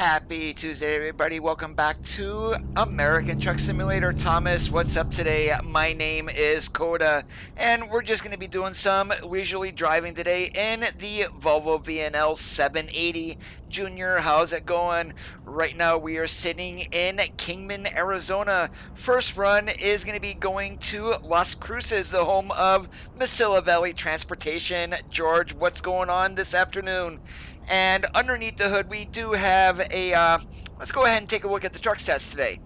Happy Tuesday, everybody. Welcome back to American Truck Simulator. Thomas, what's up today? My name is Coda, and we're just going to be doing some leisurely driving today in the Volvo VNL 780 Junior. How's it going? Right now, we are sitting in Kingman, Arizona. First run is going to be going to Las Cruces, the home of Mesilla Valley Transportation. George, what's going on this afternoon? And underneath the hood, we do have a, let's go ahead and take a look at the truck stats today.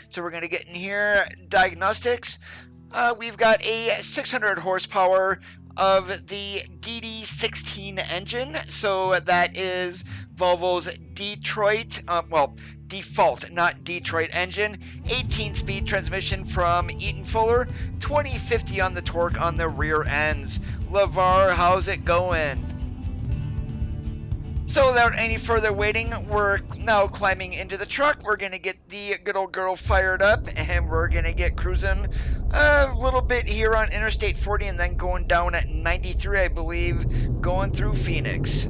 So we're going to get in here, diagnostics. We've got a 600 horsepower of the DD16 engine. So that is Volvo's Detroit, default, not Detroit engine. 18-speed transmission from Eaton Fuller. 2050 on the torque on the rear ends. LeVar, how's it going? So without any further waiting, we're now climbing into the truck. We're going to get the good old girl fired up, and we're going to get cruising a little bit here on Interstate 40 and then going down at 93, I believe, going through Phoenix.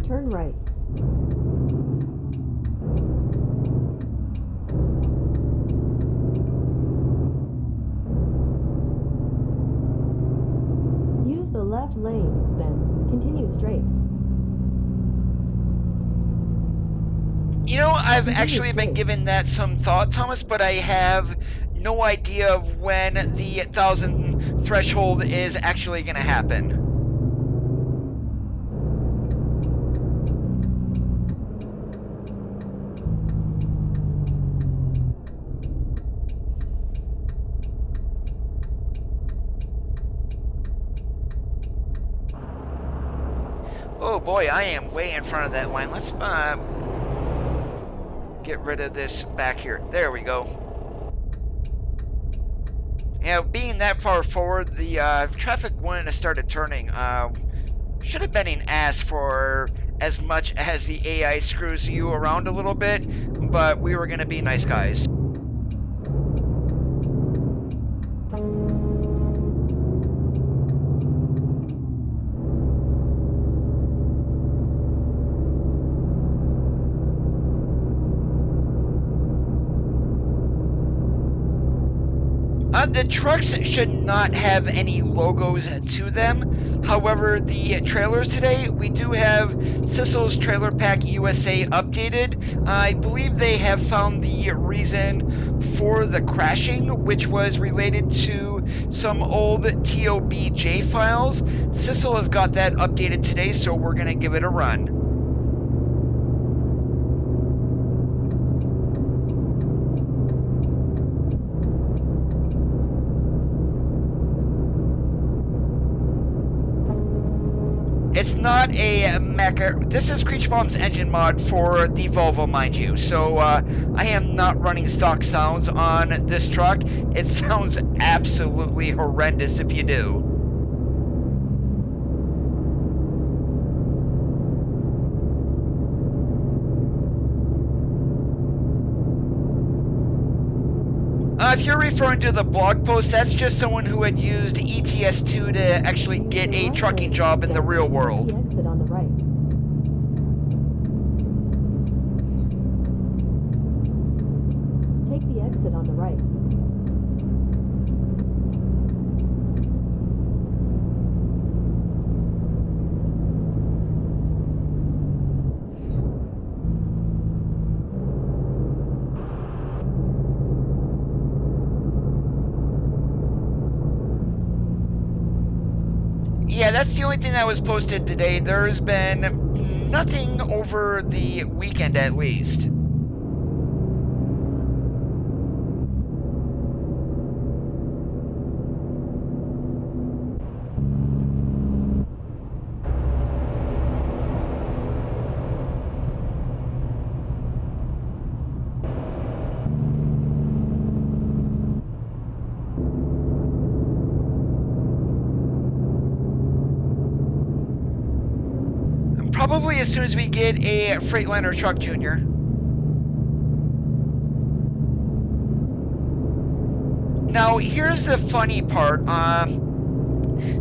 Turn right. Use the left lane, then continue straight. You know, I've actually been giving that some thought, Thomas, but I have no idea of when the 1,000 threshold is actually going to happen. Oh boy, I am way in front of that line. Let's get rid of this back here. There we go. Now, being that far forward, the traffic wouldn't have started turning. Should have been an ass for as much as the AI screws you around a little bit, but we were going to be nice guys. The trucks should not have any logos to them. However, the trailers today, we do have Sissel's Trailer Pack USA updated. I believe they have found the reason for the crashing, which was related to some old TOBJ files. Sissel has got that updated today, so we're going to give it a run. It's not a mecha. This is Creechbaum's engine mod for the Volvo, mind you. So I am not running stock sounds on this truck. It sounds absolutely horrendous if you do. If you're referring to the blog post, that's just someone who had used ETS2 to actually get a trucking job in the real world. Take the exit on the right. Take the exit on the right. Yeah, that's the only thing that was posted today. There's been nothing over the weekend, at least. Probably as soon as we get a Freightliner truck, Junior. Now, here's the funny part.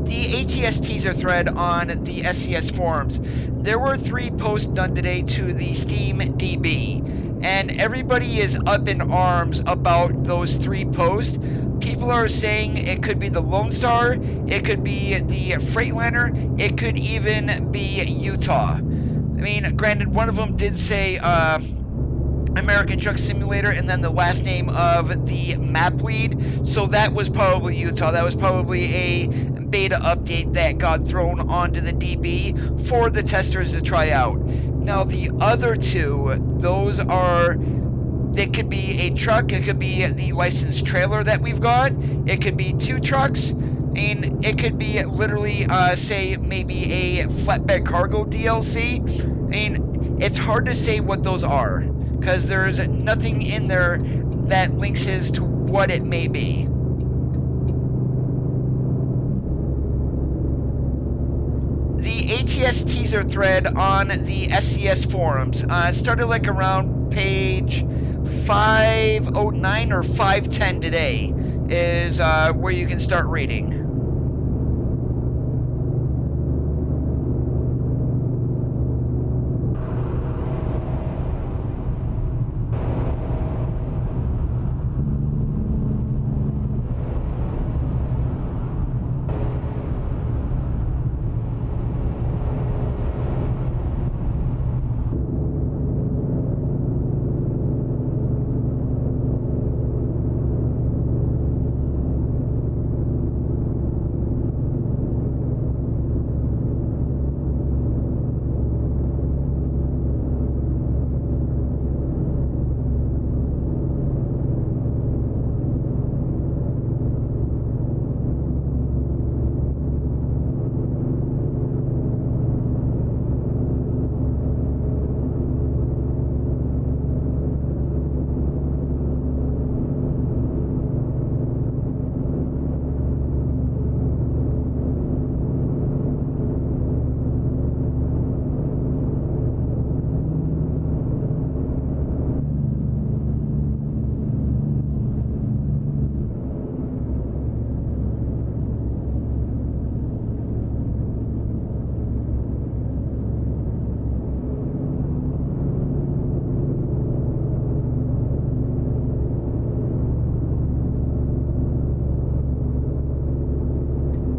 The ATS teaser thread on the SCS forums. There were 3 posts done today to the Steam DB, and everybody is up in arms about those 3 posts. People are saying it could be the Lone Star, it could be the Freightliner, it could even be Utah. I mean, granted, one of them did say American Truck Simulator and then the last name of the map lead, so that was probably Utah. That was probably a beta update that got thrown onto the DB for the testers to try out. Now the other 2, those are, it could be a truck, it could be the licensed trailer that we've got, it could be 2 trucks, and it could be literally, say, maybe a flatbed cargo DLC. I mean, it's hard to say what those are, because there's nothing in there that links as to what it may be. The ATS teaser thread on the SCS forums started like around page 509 or 510 today is where you can start reading.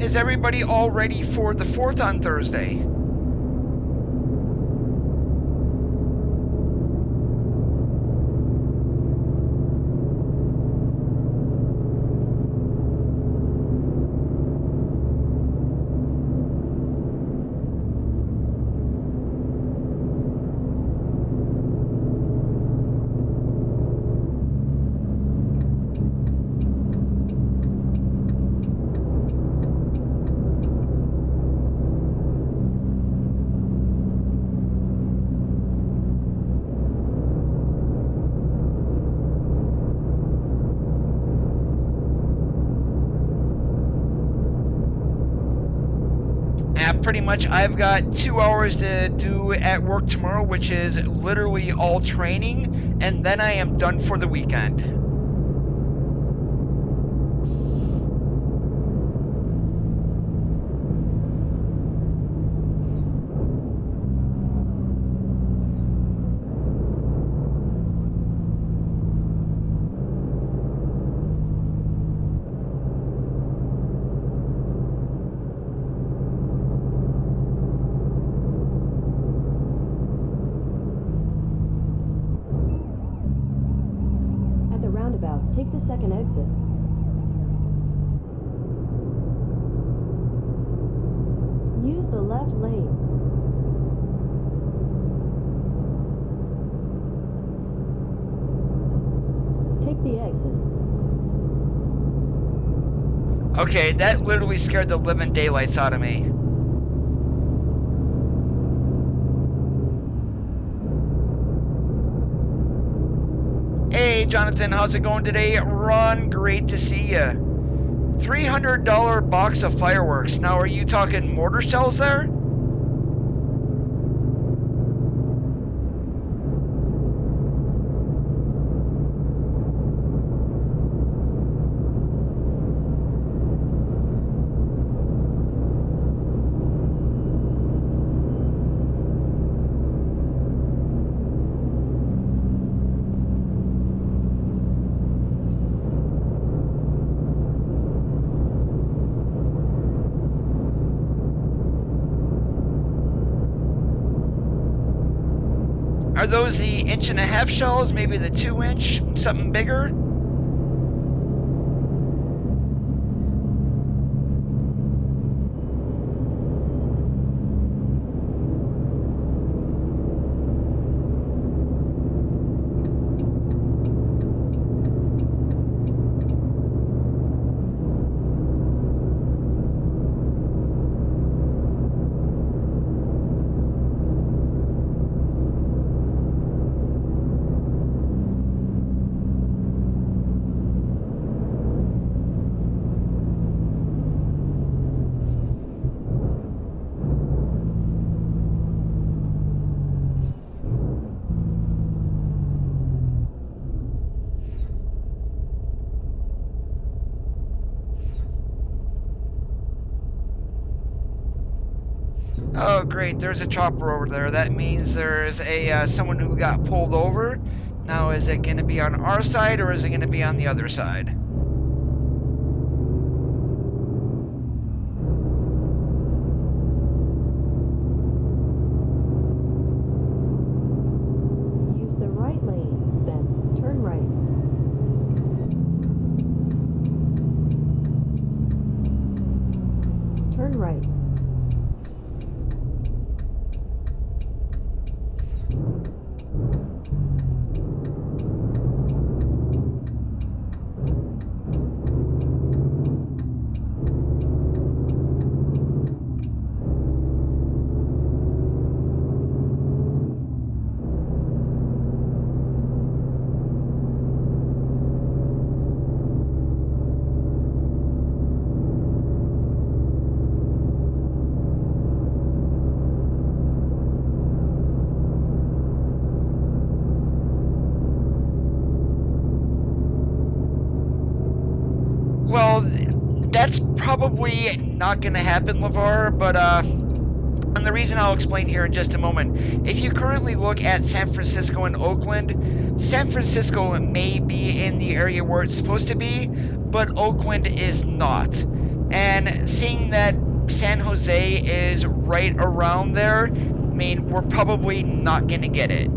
Is everybody all ready for the 4th on Thursday? Pretty much I've got 2 hours to do at work tomorrow, which is literally all training, and then I am done for the weekend. Take the second exit. Use the left lane. Take the exit. Okay, that literally scared the living daylights out of me. Hey Jonathan, how's it going today? Ron, great to see you. $300 box of fireworks. Now, are you talking mortar shells there? Are those the 1.5-inch shells? Maybe the 2-inch? Something bigger? Oh, great, there's a chopper over there. That means there's a someone who got pulled over. Now, is it going to be on our side or is it going to be on the other side? Use the right lane, then turn right. Turn right. Well, that's probably not going to happen, LeVar, but and the reason I'll explain here in just a moment. If you currently look at San Francisco and Oakland, San Francisco may be in the area where it's supposed to be, but Oakland is not. And seeing that San Jose is right around there, I mean, we're probably not going to get it.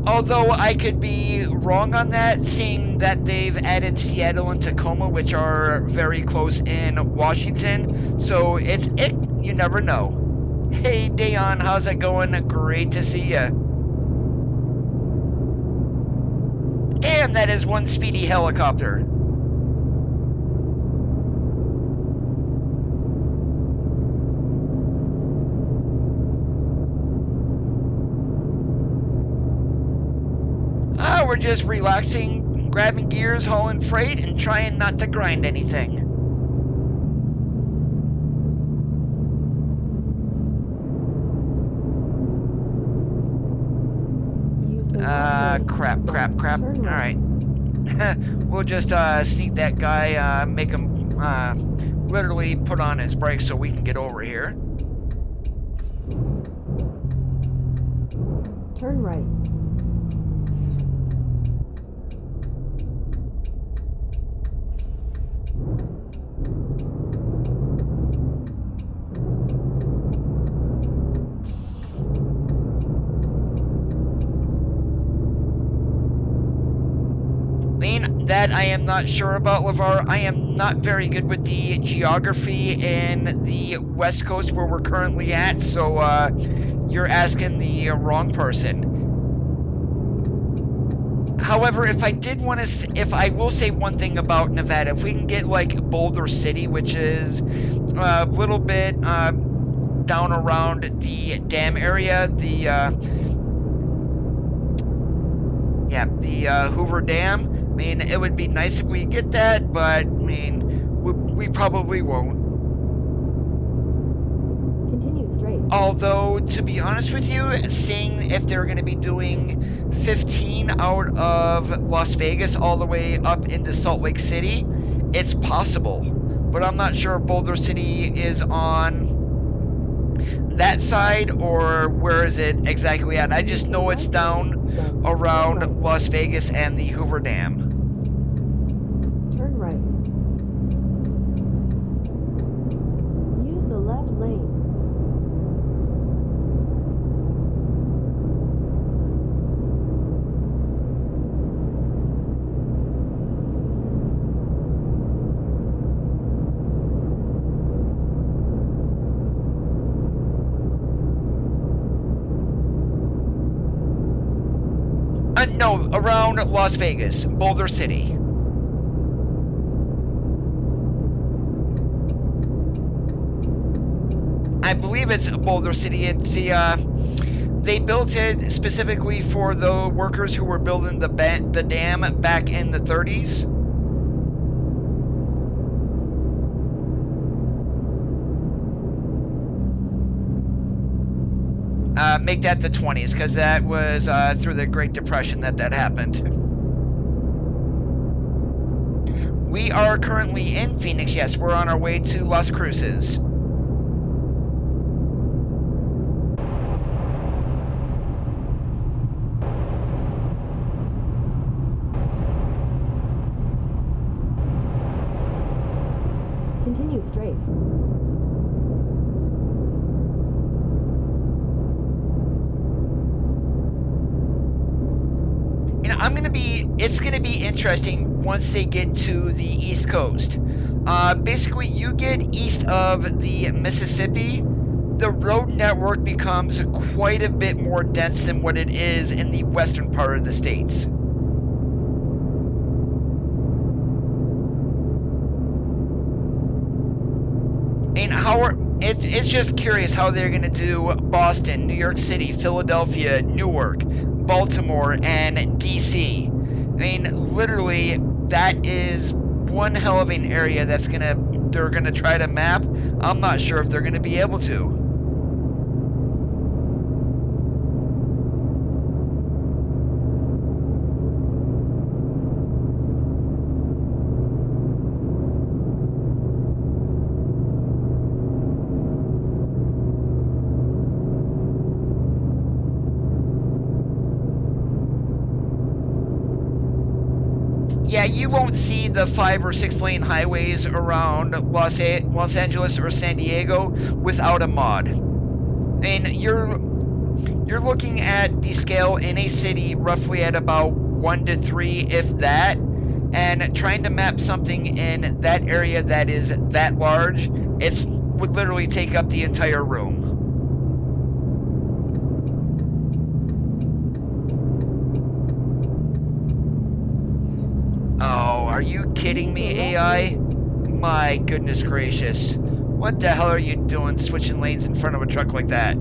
Although I could be wrong on that, seeing that they've added Seattle and Tacoma, which are very close in Washington, so you never know. Hey, Dayon, how's it going? Great to see ya. Damn, that is one speedy helicopter. We're just relaxing, grabbing gears, hauling freight, and trying not to grind anything. Crap. Alright. We'll just sneak that guy, make him literally put on his brakes so we can get over here. Turn right. That I am not sure about, LeVar. I am not very good with the geography in the West Coast where we're currently at, so you're asking the wrong person. However, if I will say one thing about Nevada, if we can get like Boulder City, which is a little bit down around the dam area, the Hoover Dam. I mean, it would be nice if we get that, but I mean, we probably won't. Continue straight. Although, to be honest with you, seeing if they're going to be doing 15 out of Las Vegas all the way up into Salt Lake City, it's possible. But I'm not sure if Boulder City is on that side, or where is it exactly at? I just know it's down around Las Vegas and the Hoover Dam. Turn right. Use the left lane. No, around Las Vegas, Boulder City. I believe it's Boulder City. It's they built it specifically for the workers who were building the dam back in the 30s. Make that the 20s, because that was through the Great Depression that happened. We are currently in Phoenix. Yes, we're on our way to Las Cruces. Continue straight. It's gonna be interesting once they get to the East Coast. Basically, you get east of the Mississippi, the road network becomes quite a bit more dense than what it is in the western part of the states. It's just curious how they're going to do Boston, New York City, Philadelphia, Newark, Baltimore, and DC. I mean, literally, that is one hell of an area they're gonna try to map. I'm not sure if they're gonna be able to. Yeah, you won't see the 5 or 6 lane highways around Los Angeles or San Diego without a mod. I mean, you're looking at the scale in a city roughly at about 1 to 3, if that, and trying to map something in that area that is that large, would literally take up the entire room. Oh, are you kidding me, AI? My goodness gracious. What the hell are you doing switching lanes in front of a truck like that?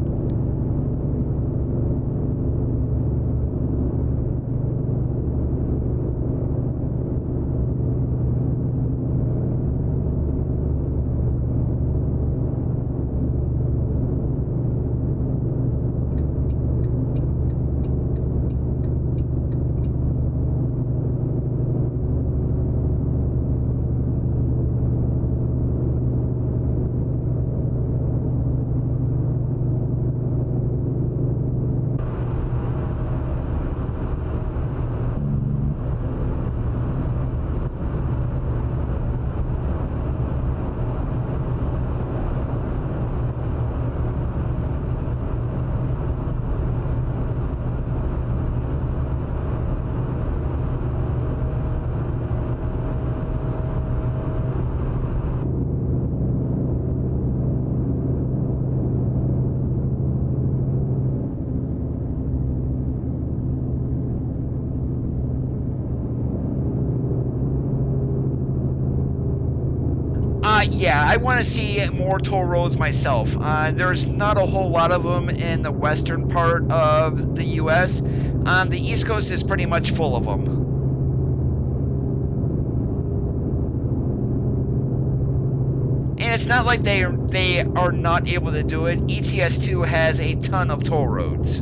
Yeah, I want to see more toll roads myself. There's not a whole lot of them in the western part of the U.S. The East Coast is pretty much full of them. And it's not like they are not able to do it. ETS2 has a ton of toll roads.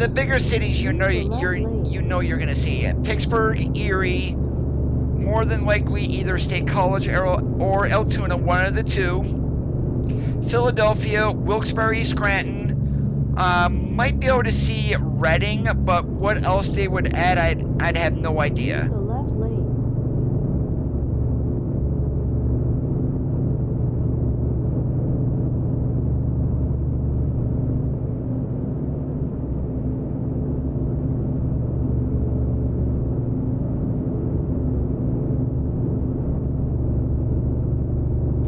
the bigger cities you know you're going to see Pittsburgh, Erie, more than likely either State College or Altoona, one of the two. Philadelphia, Wilkes-Barre, Scranton. Might be able to see Reading, but what else they would add, I'd have no idea. The left lane.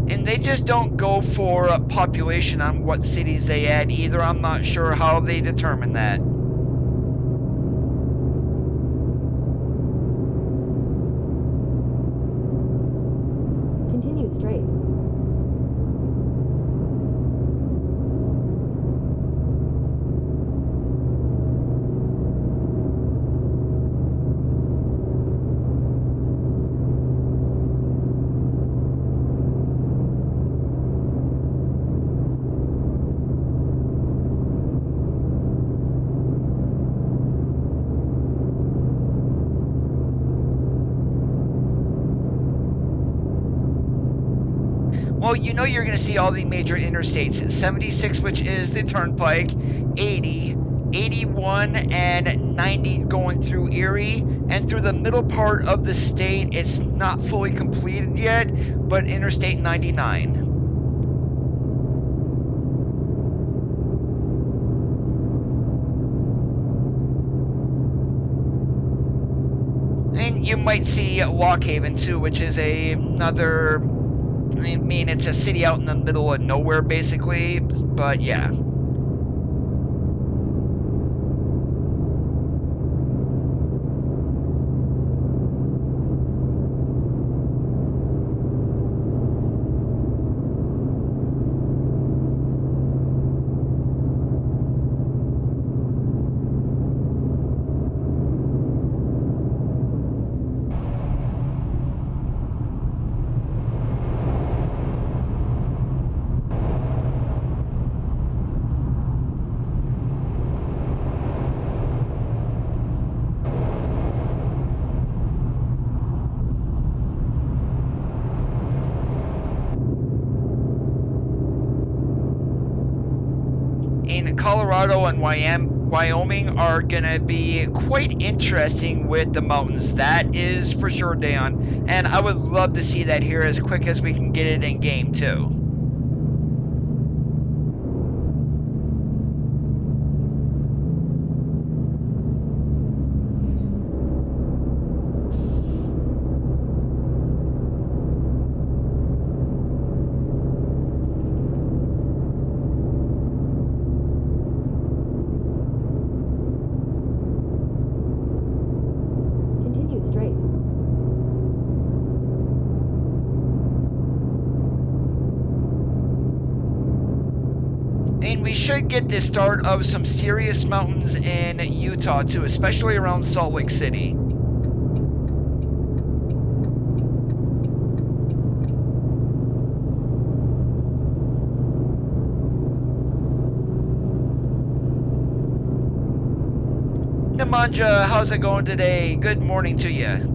And they just don't go for population on what cities they add either. I'm not sure how they determine that. Continue straight. Well, you know you're going to see all the major interstates. 76, which is the Turnpike, 80, 81, and 90 going through Erie. And through the middle part of the state, it's not fully completed yet, but Interstate 99. And you might see Lock Haven too, which is another... I mean, it's a city out in the middle of nowhere, basically, but yeah. Colorado and Wyoming are going to be quite interesting with the mountains. That is for sure, Dan. And I would love to see that here as quick as we can get it in game, too. We should get the start of some serious mountains in Utah too, especially around Salt Lake City. Nemanja, how's it going today? Good morning to you.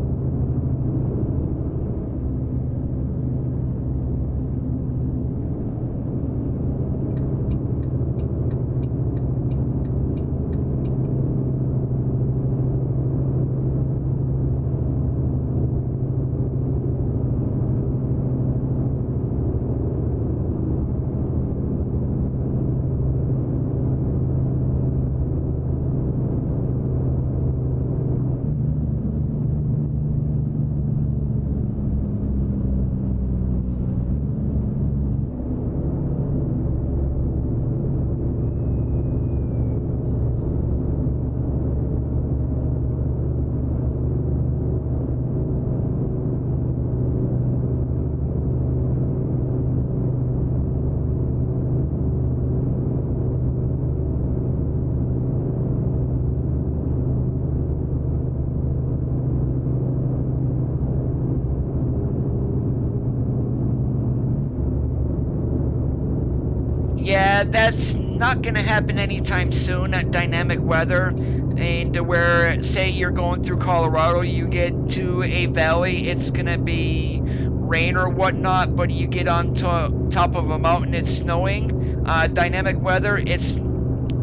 Yeah, that's not going to happen anytime soon at dynamic weather. And where, say, you're going through Colorado, you get to a valley, it's going to be rain or whatnot, but you get on top of a mountain, it's snowing. Dynamic weather,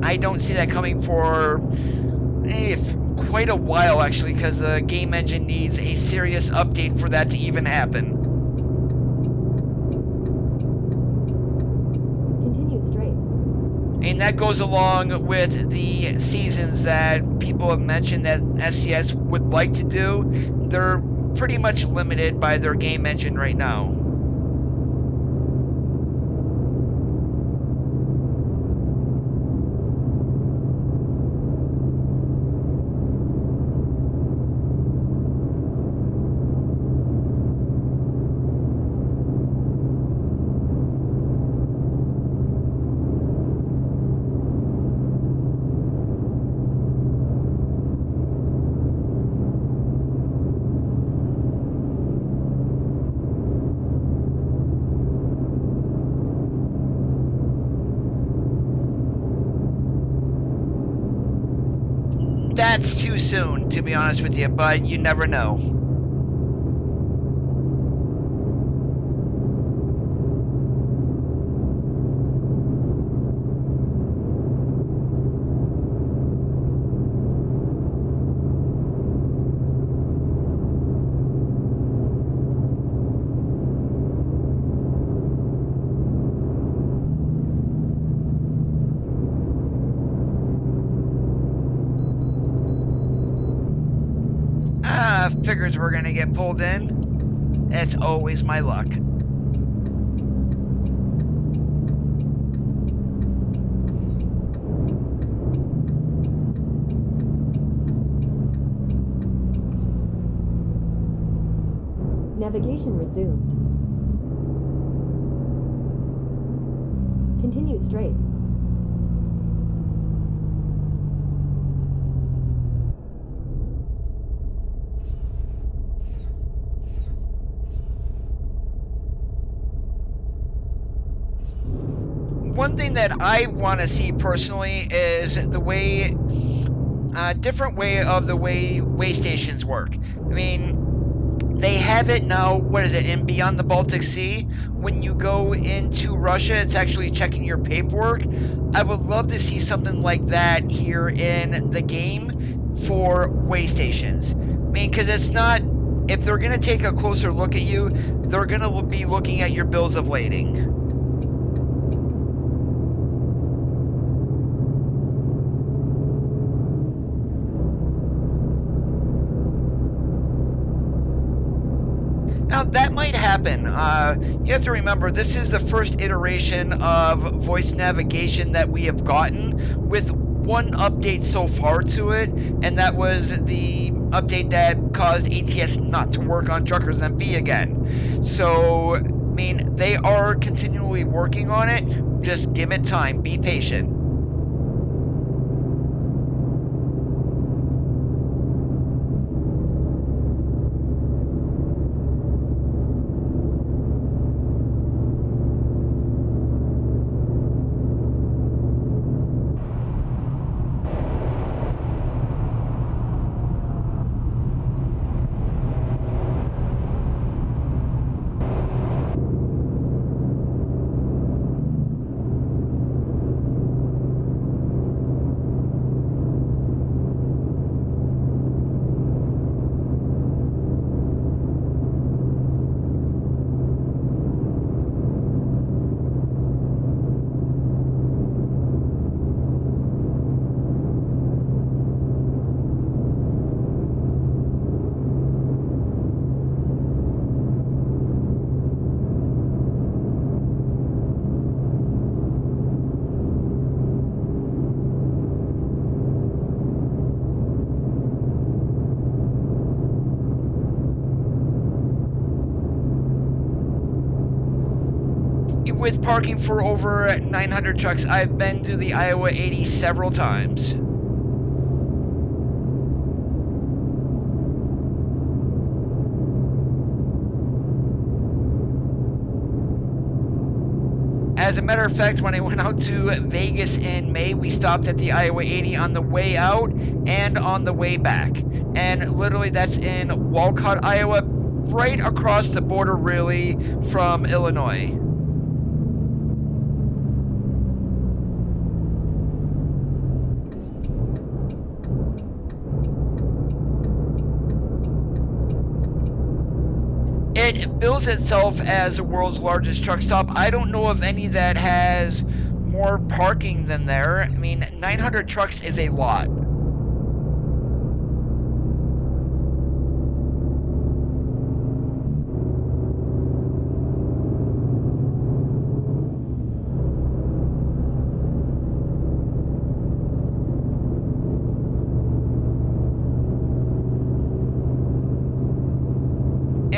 I don't see that coming for quite a while, actually, because the game engine needs a serious update for that to even happen. Continue straight. And that goes along with the seasons that people have mentioned that SCS would like to do. They're pretty much limited by their game engine right now. That's too soon, to be honest with you, but you never know. Figures we're gonna get pulled in. It's always my luck. Navigation resumed. Continue straight. One thing that I want to see personally is the way, different way of the way stations work. I mean, they have it now, what is it, in Beyond the Baltic Sea? When you go into Russia, it's actually checking your paperwork. I would love to see something like that here in the game for way stations. I mean, because it's not, if they're going to take a closer look at you, they're going to be looking at your bills of lading. Now, that might happen. You have to remember, this is the first iteration of voice navigation that we have gotten, with one update so far to it, and that was the update that caused ATS not to work on Truckers MP again. So, I mean, they are continually working on it. Just give it time. Be patient. With parking for over 900 trucks, I've been to the Iowa 80 several times. as a matter of fact, when I went out to Vegas in May, we stopped at the Iowa 80 on the way out and on the way back. And literally, that's in Walcott, Iowa, right across the border, really, from Illinois. It bills itself as the world's largest truck stop. I don't know of any that has more parking than there. I mean, 900 trucks is a lot.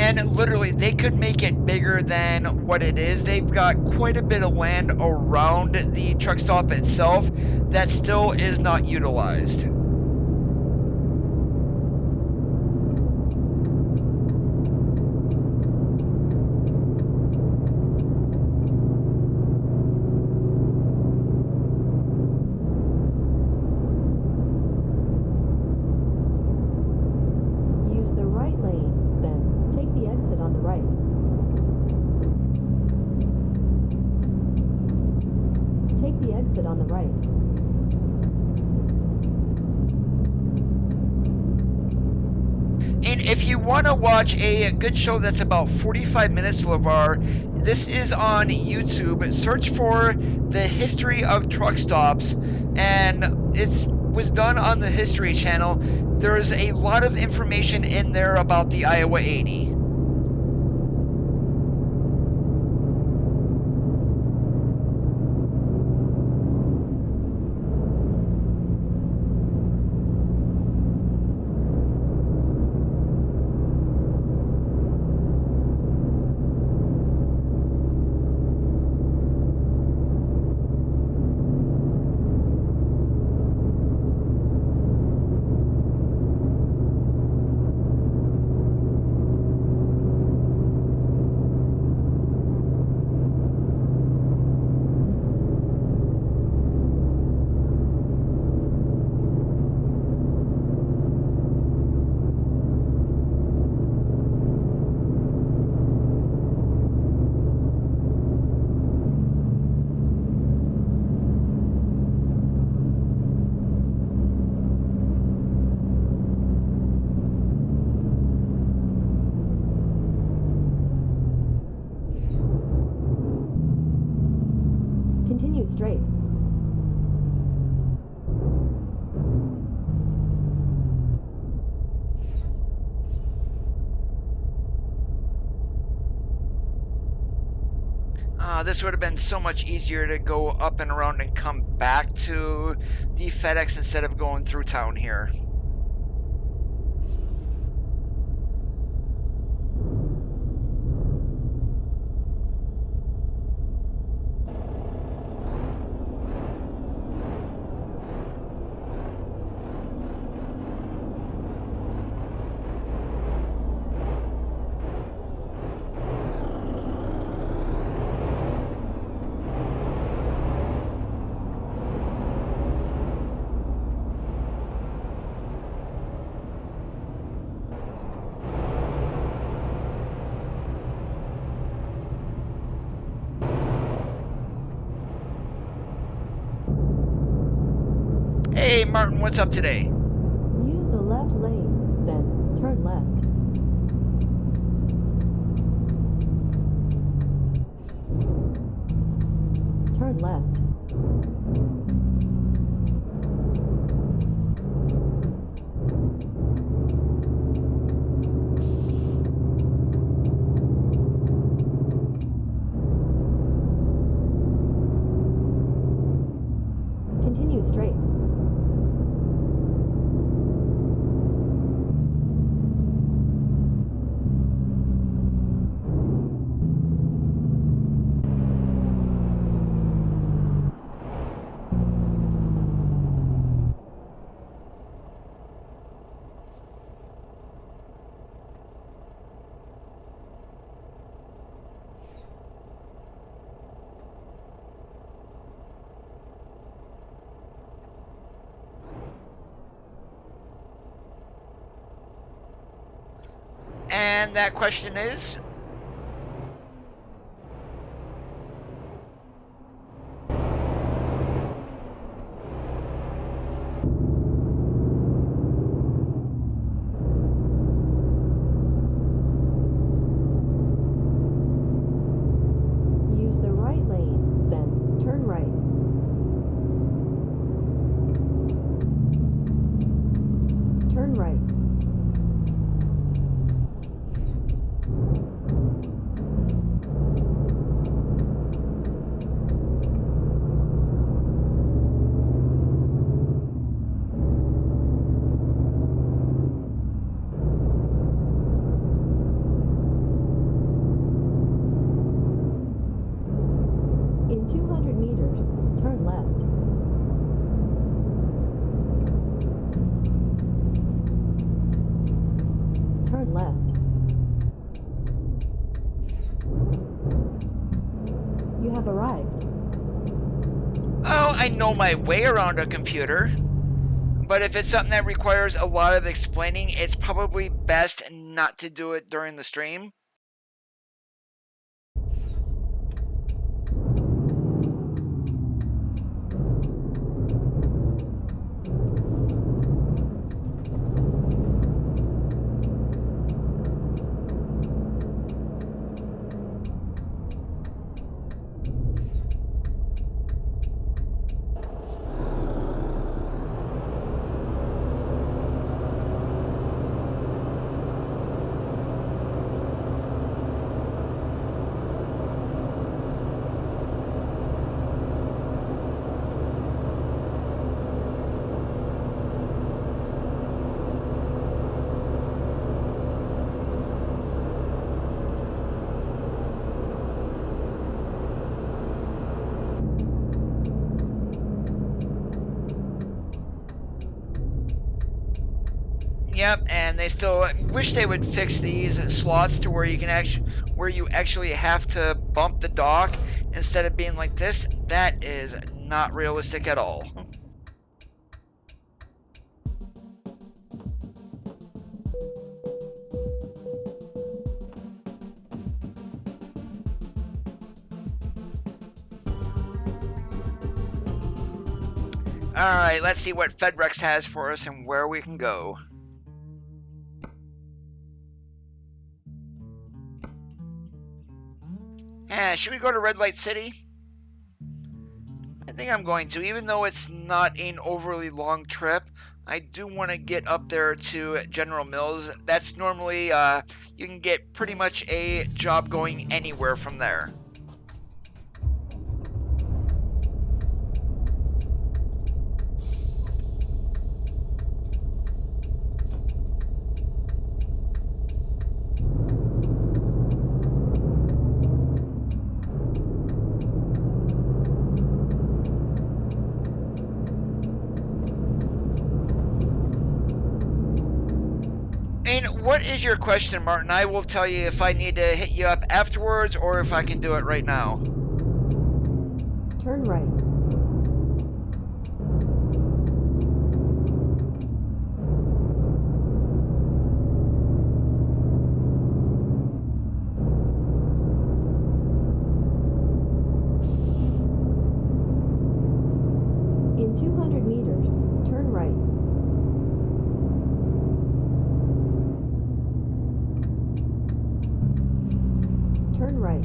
And literally, they could make it bigger than what it is. They've got quite a bit of land around the truck stop itself that still is not utilized. Use the right lane, then take the exit on the right. Take the exit on the right. And if you want to watch a good show that's about 45 minutes, LeVar, this is on YouTube. Search for the history of truck stops, and it was done on the History Channel. There's a lot of information in there about the Iowa 80. Continue straight. This would have been so much easier to go up and around and come back to the FedEx instead of going through town here. Hey Martin, what's up today? Use the left lane, then turn left. Turn left. Continue straight. And that question is? Use the right lane, then turn right. Turn right. In 200 meters, turn left. Turn left. You have arrived. Oh, I know my way around a computer. But if it's something that requires a lot of explaining, it's probably best not to do it during the stream. Yep, and they still wish they would fix these slots to where you can actually have to bump the dock instead of being like this. That is not realistic at all. Alright, let's see what FedRex has for us and where we can go. Should we go to Red Light City? I think I'm going to, even though it's not an overly long trip. I do want to get up there to General Mills. That's normally, you can get pretty much a job going anywhere from there. What is your question, Martin? I will tell you if I need to hit you up afterwards or if I can do it right now. Turn right. In 200 meters, turn right. Turn right.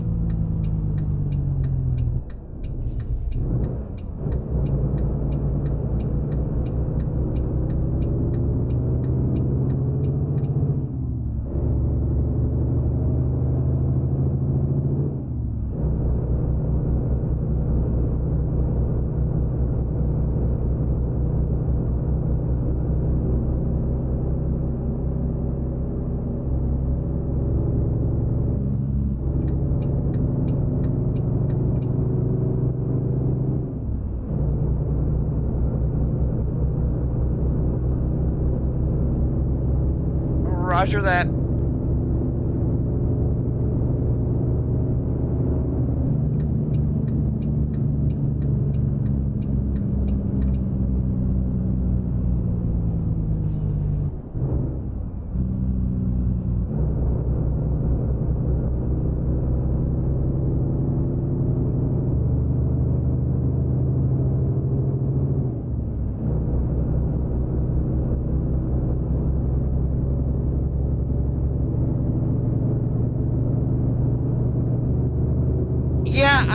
Roger that.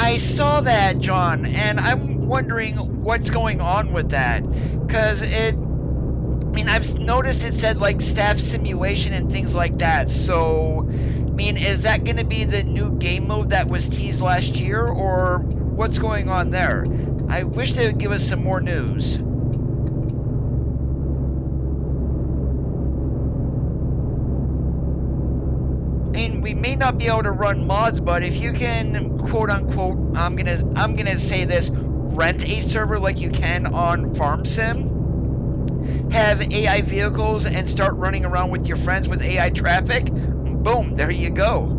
I saw that, John, and I'm wondering what's going on with that. Because I mean, I've noticed it said like staff simulation and things like that. So, I mean, is that going to be the new game mode that was teased last year, or what's going on there? I wish they would give us some more news. I mean, we may not be able to run mods, but if you can, quote unquote, I'm gonna say this, rent a server like you can on Farm Sim, have AI vehicles and start running around with your friends with AI traffic, boom, there you go.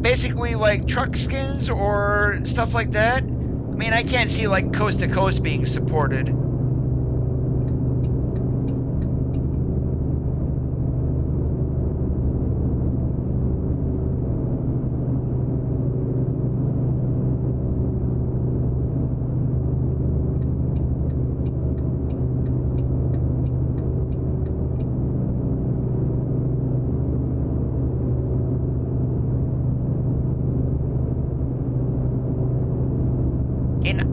Basically like truck skins or stuff like that. I mean, I can't see like coast to coast being supported.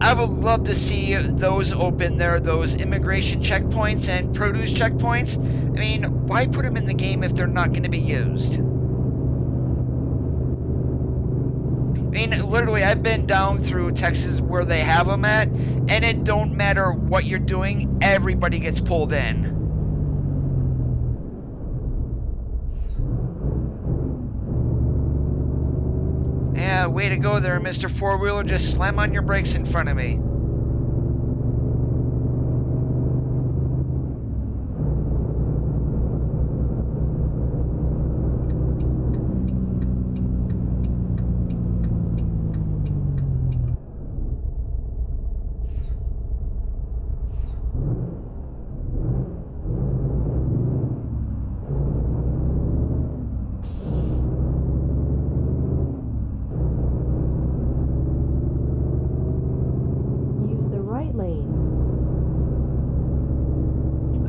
I would love to see those open there, those immigration checkpoints and produce checkpoints. I mean, why put them in the game if they're not going to be used? I mean, literally, I've been down through Texas where they have them at, and it don't matter what you're doing, everybody gets pulled in. Yeah, way to go there, Mr. Four-Wheeler. Just slam on your brakes in front of me.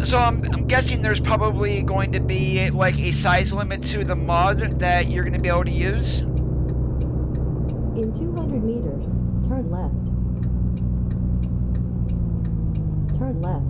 So I'm guessing there's probably going to be like a size limit to the mod that you're going to be able to use. In 200 meters, turn left. Turn left.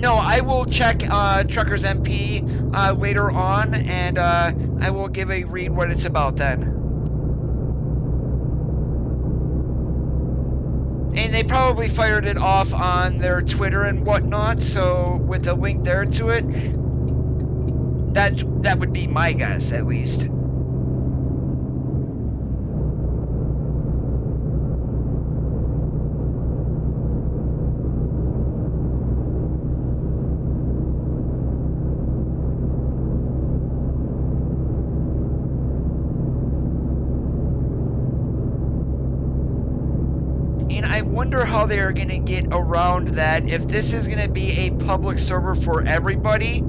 No, I will check Truckers MP later on, and I will give a read what it's about then. And they probably fired it off on their Twitter and whatnot, so with a link there to it, that would be my guess, at least. I wonder how they are going to get around that. If this is going to be a public server for everybody,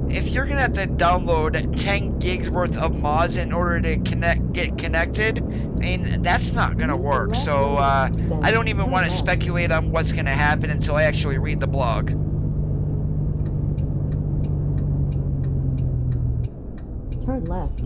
if you're going to have to download 10 gigs worth of mods in order to get connected, I mean, that's not going to work. So I don't even want to speculate on what's going to happen until I actually read the blog. Turn left.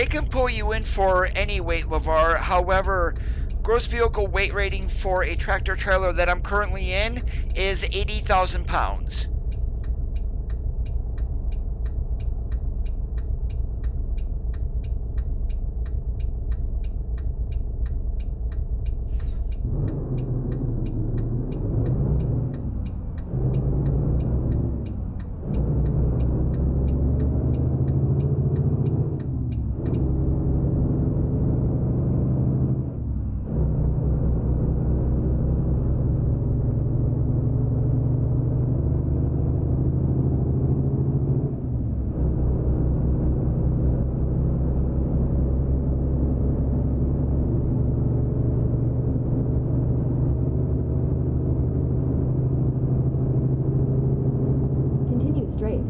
they can pull you in for any weight, LeVar. However, gross vehicle weight rating for a tractor trailer that I'm currently in is 80,000 pounds. Continue straight.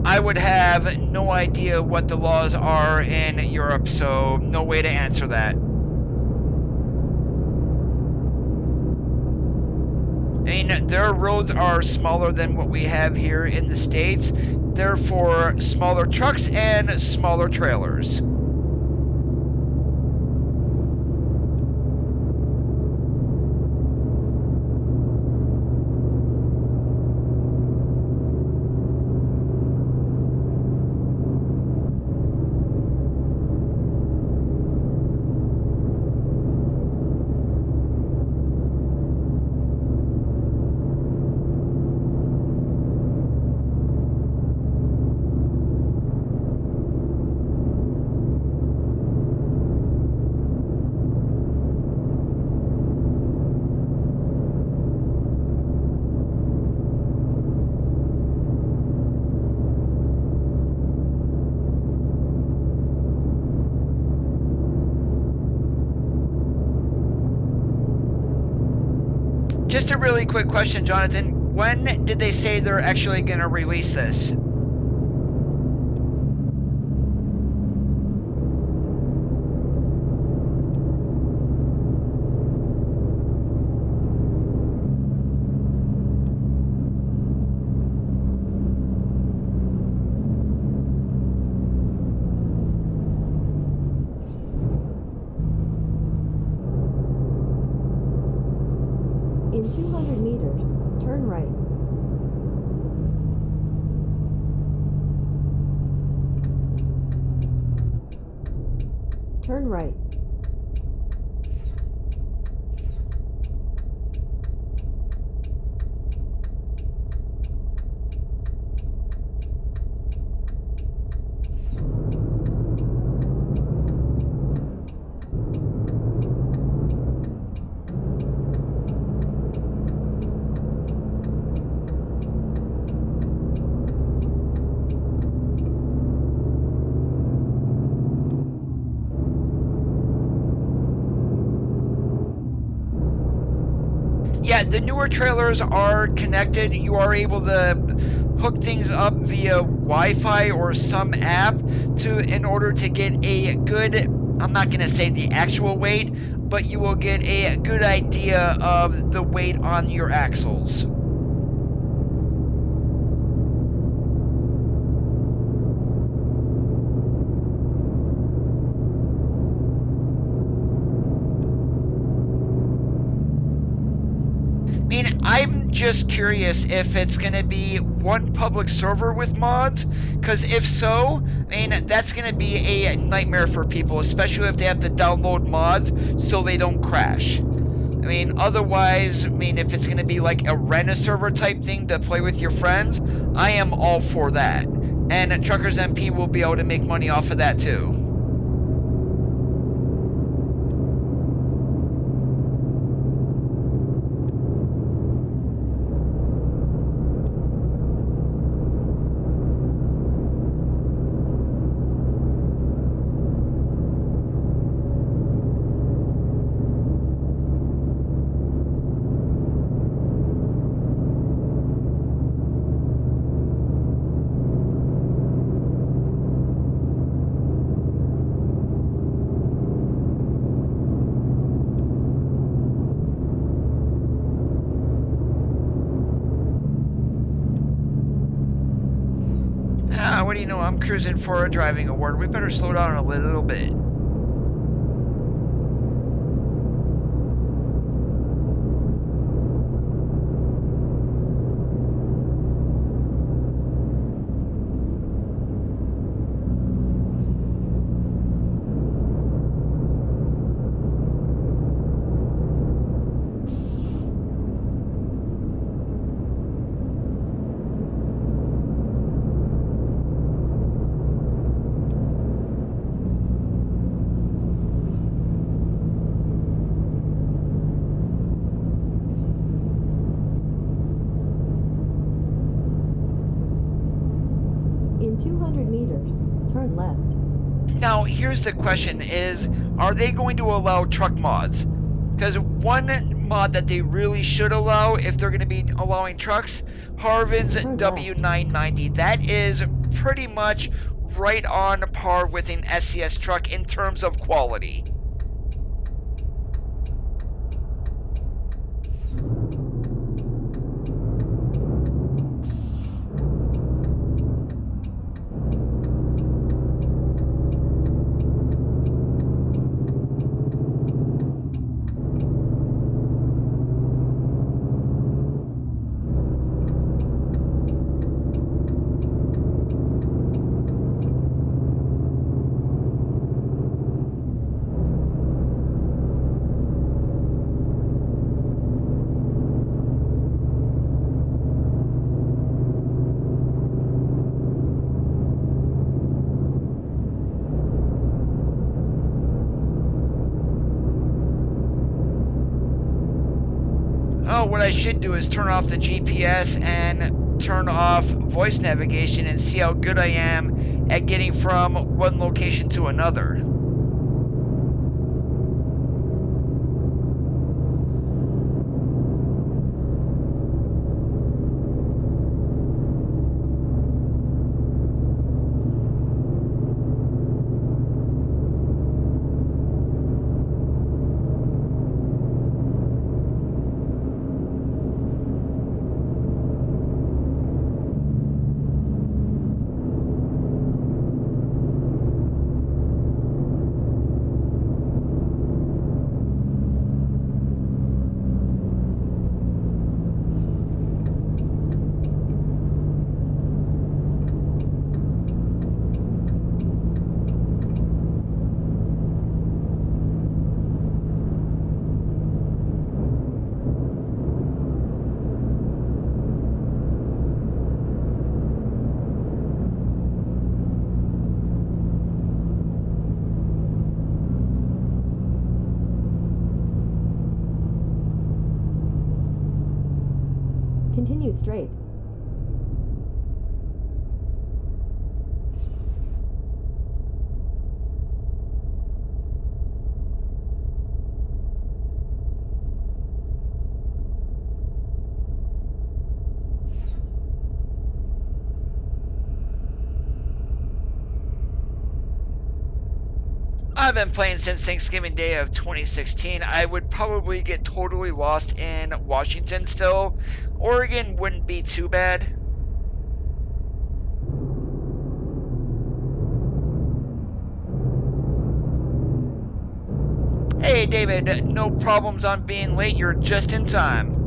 I would have no idea what the laws are in Europe, so no way to answer that. I mean, their roads are smaller than what we have here in the States. They're for smaller trucks and smaller trailers. Just a really quick question, Jonathan. When did they say they're actually going to release this? In 200 meters, turn right. Turn right. Yeah, the newer trailers are connected. You are able to hook things up via Wi-Fi or some app in order to get a good, I'm not going to say the actual weight, but you will get a good idea of the weight on your axles. I mean, I'm just curious if it's going to be one public server with mods, because if so, I mean, that's going to be a nightmare for people, especially if they have to download mods so they don't crash. I mean, otherwise, I mean, if it's going to be like a rent-a-server type thing to play with your friends, I am all for that. And Truckers MP will be able to make money off of that too. what do you know? I'm cruising for a driving award. We better slow down a little bit. In 200 meters, turn left. Now, here's the question is, are they going to allow truck mods? Because one mod that they really should allow, if they're going to be allowing trucks, Harvin's Turn left. W990. That is pretty much right on par with an SCS truck in terms of quality. Oh, what I should do is turn off the GPS and turn off voice navigation and see how good I am at getting from one location to another. Continue straight. I've been playing since Thanksgiving Day of 2016. I would probably get totally lost in Washington still. Oregon wouldn't be too bad. Hey David, no problems on being late, you're just in time.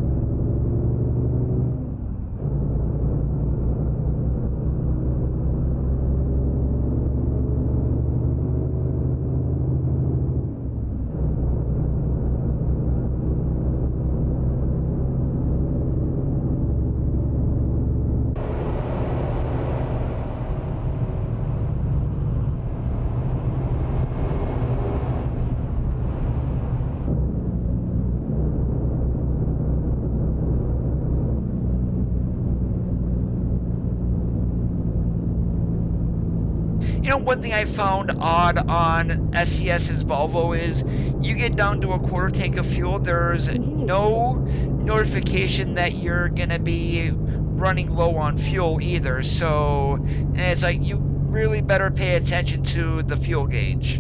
You know, one thing I found odd on SCS's Volvo is you get down to a quarter tank of fuel, there's no notification that you're gonna be running low on fuel either. So, and it's like you really better pay attention to the fuel gauge.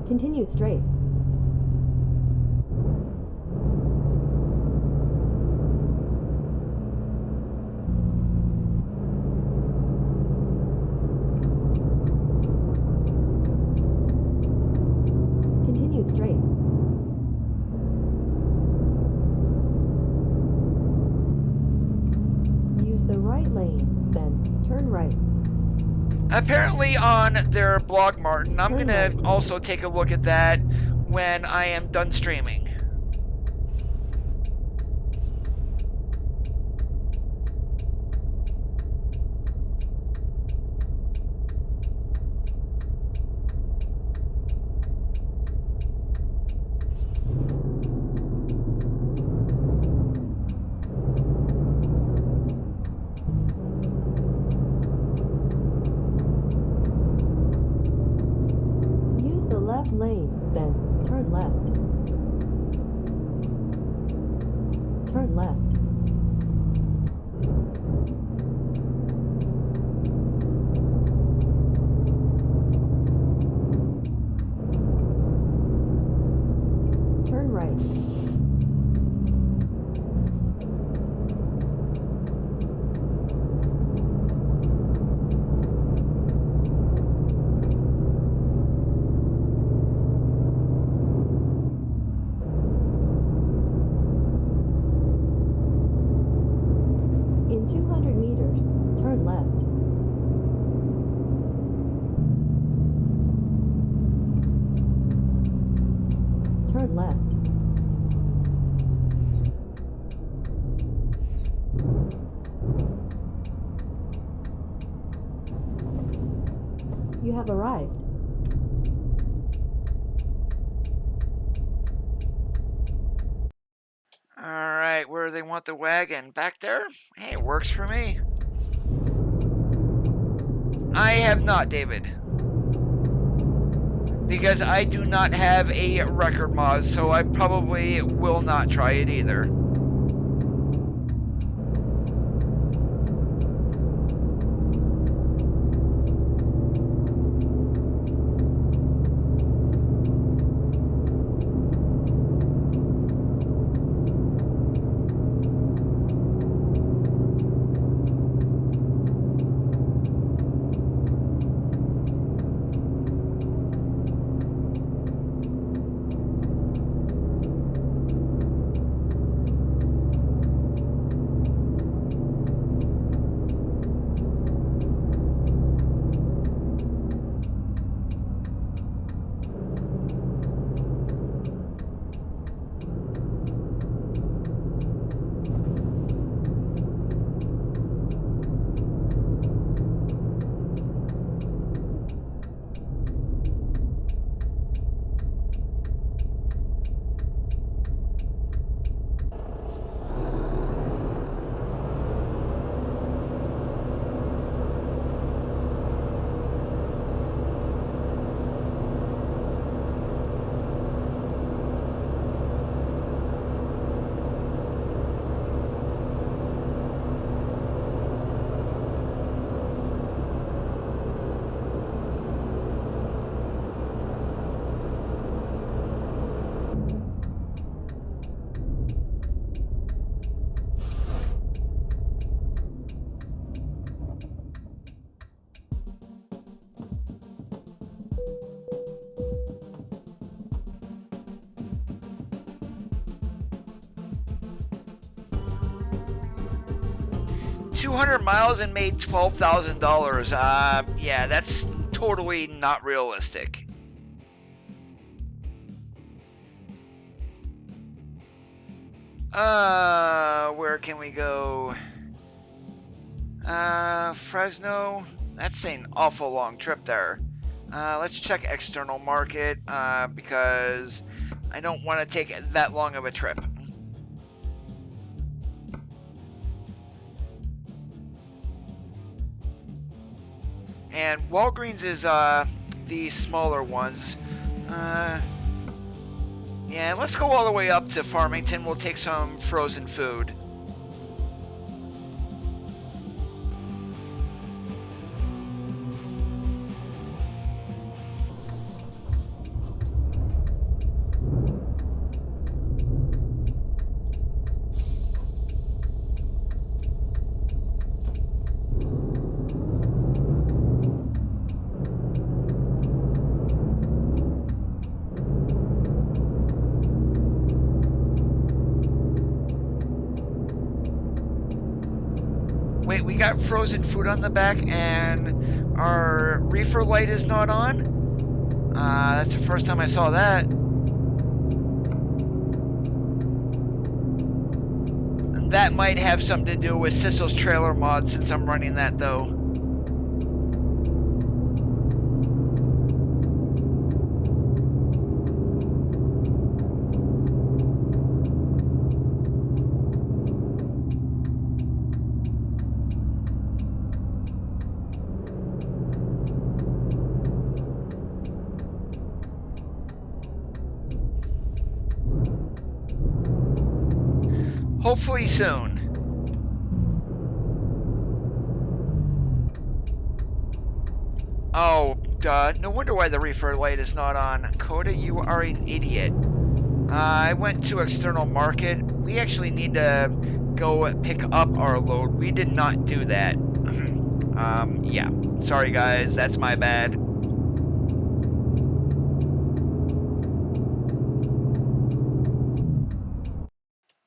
Continue straight. currently on their blog, Martin. I'm Turn going to right. also take a look at that when I am done streaming. Use the left lane, then turn left. Turn left. Turn right. In 200 meters, turn left. Turn left. You have arrived. All right, where do they want the wagon? Back there? Hey, it works for me. I have not, David. Because I do not have a record mod, so I probably will not try it either. $200 miles and made $12,000. Yeah, that's totally not realistic. Where can we go? Fresno? That's an awful long trip there. Let's check external market, because I don't want to take that long of a trip. And Walgreens is the smaller ones. Yeah, let's go all the way up to Farmington. We'll take some frozen food. we got frozen food on the back, and our reefer light is not on. That's the first time I saw that. That might have something to do with Sissel's trailer mod, since I'm running that though. Hopefully soon. Oh, duh. No wonder why the reefer light is not on. Coda, you are an idiot. I went to external market. We actually need to go pick up our load. We did not do that. Yeah. Sorry, guys. That's my bad.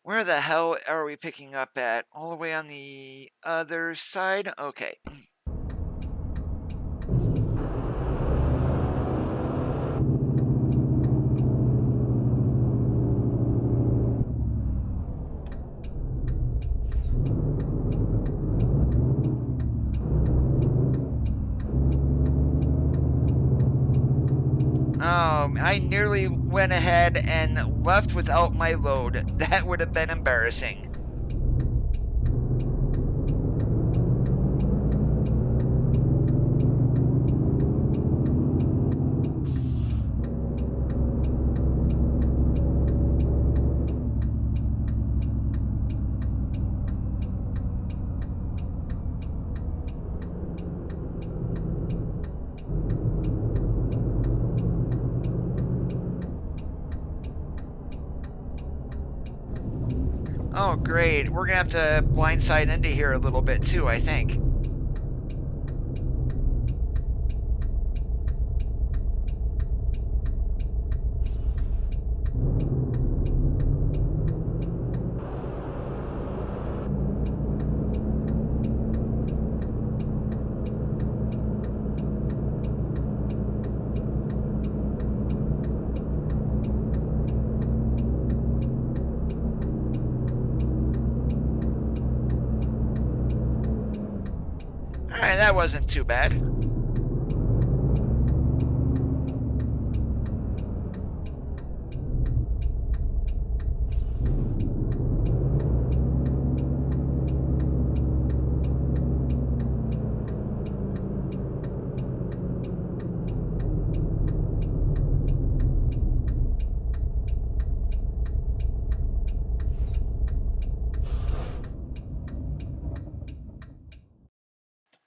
Where the hell are we picking up at? All the way on the other side? Okay. I nearly went ahead and left without my load. That would have been embarrassing. Oh, great. We're gonna have to blindside into here a little bit too, I think. Alright, that wasn't too bad.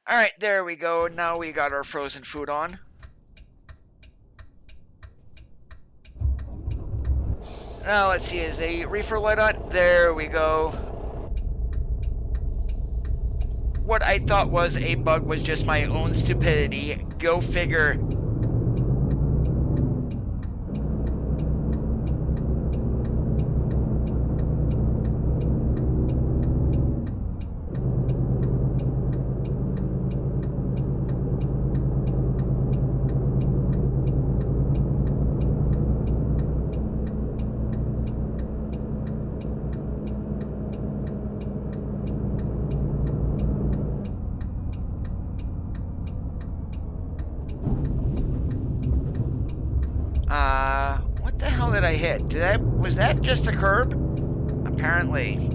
Alright, there we go. Now we got our frozen food on. Now let's see, is the reefer light on? There we go. What I thought was a bug was just my own stupidity. Go figure. What the hell did I hit? Was that just a curb? Apparently.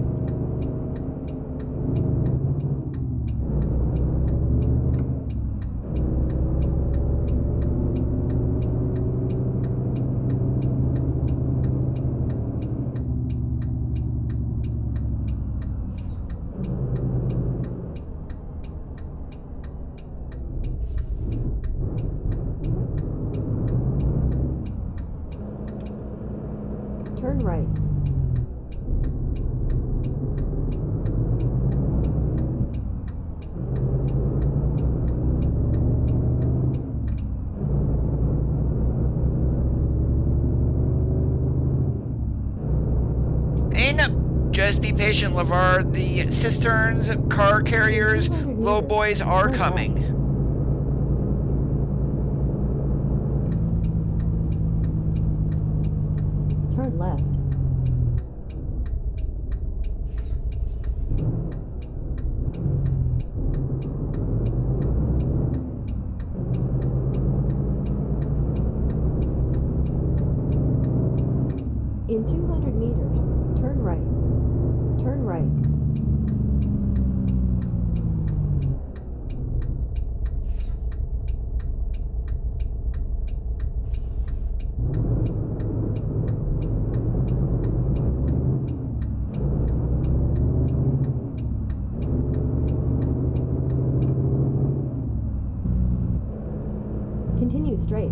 Turn right. Ain't Just be patient, LeVar. The cisterns, car carriers, low boys are coming. Turn left. In 200 meters, turn right. Turn right. Continue straight.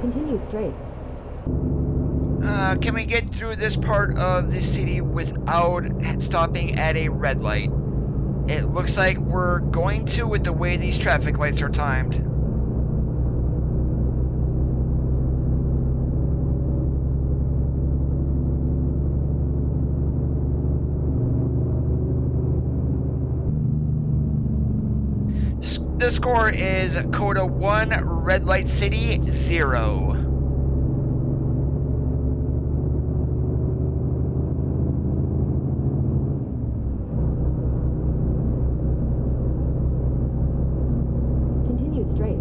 Continue straight. Can we get through this part of the city without stopping at a red light? It looks like we're going to with the way these traffic lights are timed. The score is Coda 1, Red Light City 0. Continue straight.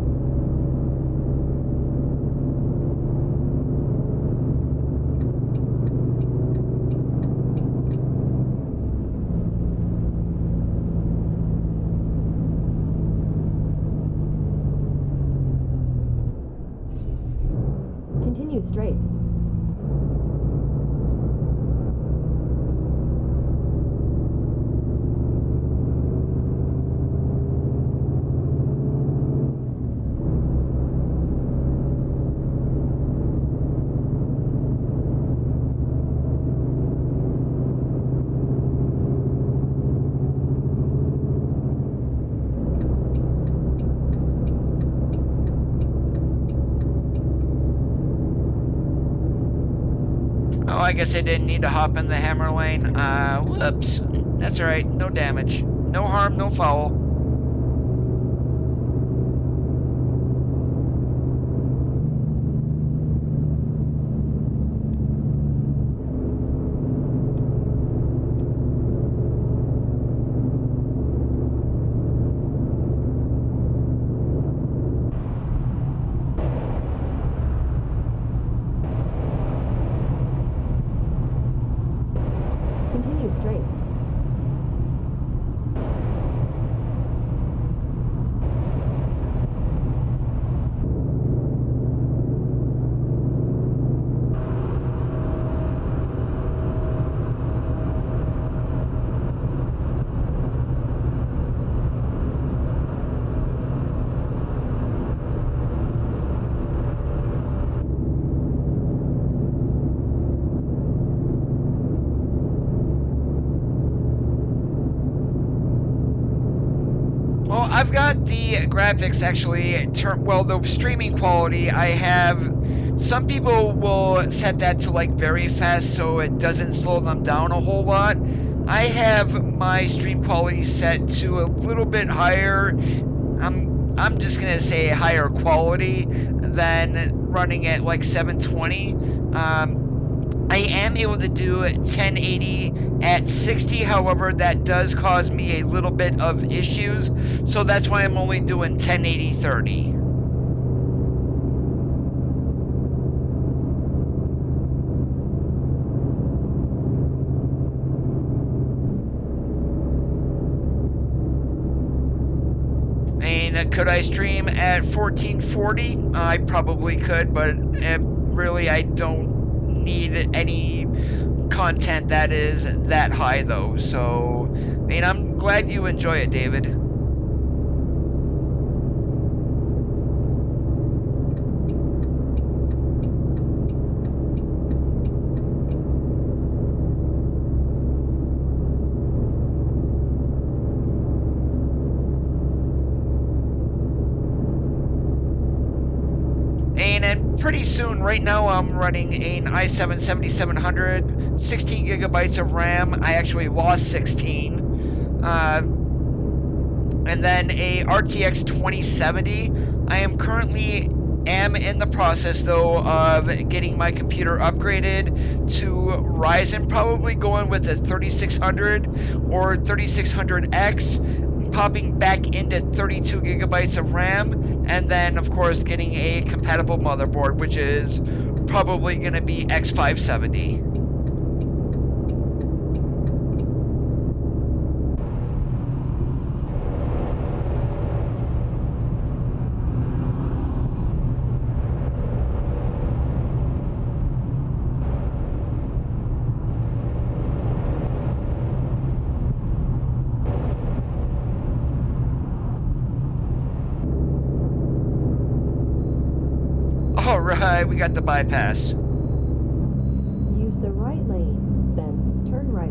Continue straight. Oh, I guess I didn't need to hop in the hammer lane. Whoops. That's alright, no damage. No harm, no foul. Continue straight. Well, I've got the graphics actually, well, the streaming quality, I have, some people will set that to like very fast so it doesn't slow them down a whole lot. I have my stream quality set to a little bit higher. I'm just gonna say higher quality than running at like 720. I am able to do 1080 at 60, however, that does cause me a little bit of issues, so that's why I'm only doing 1080 30. Could I stream at 1440? I probably could, but really I don't need any content that is that high though. So, I'm glad you enjoy it, David. pretty soon. Right now I'm running an i7 7700, 16 gigabytes of RAM. I actually lost 16. And then a RTX 2070. I am currently in the process though of getting my computer upgraded to Ryzen, probably going with a 3600 or 3600X, popping back into 32 gigabytes of RAM, and then of course getting a compatible motherboard, which is probably going to be X570. Alright, we got the bypass. Use the right lane, then turn right.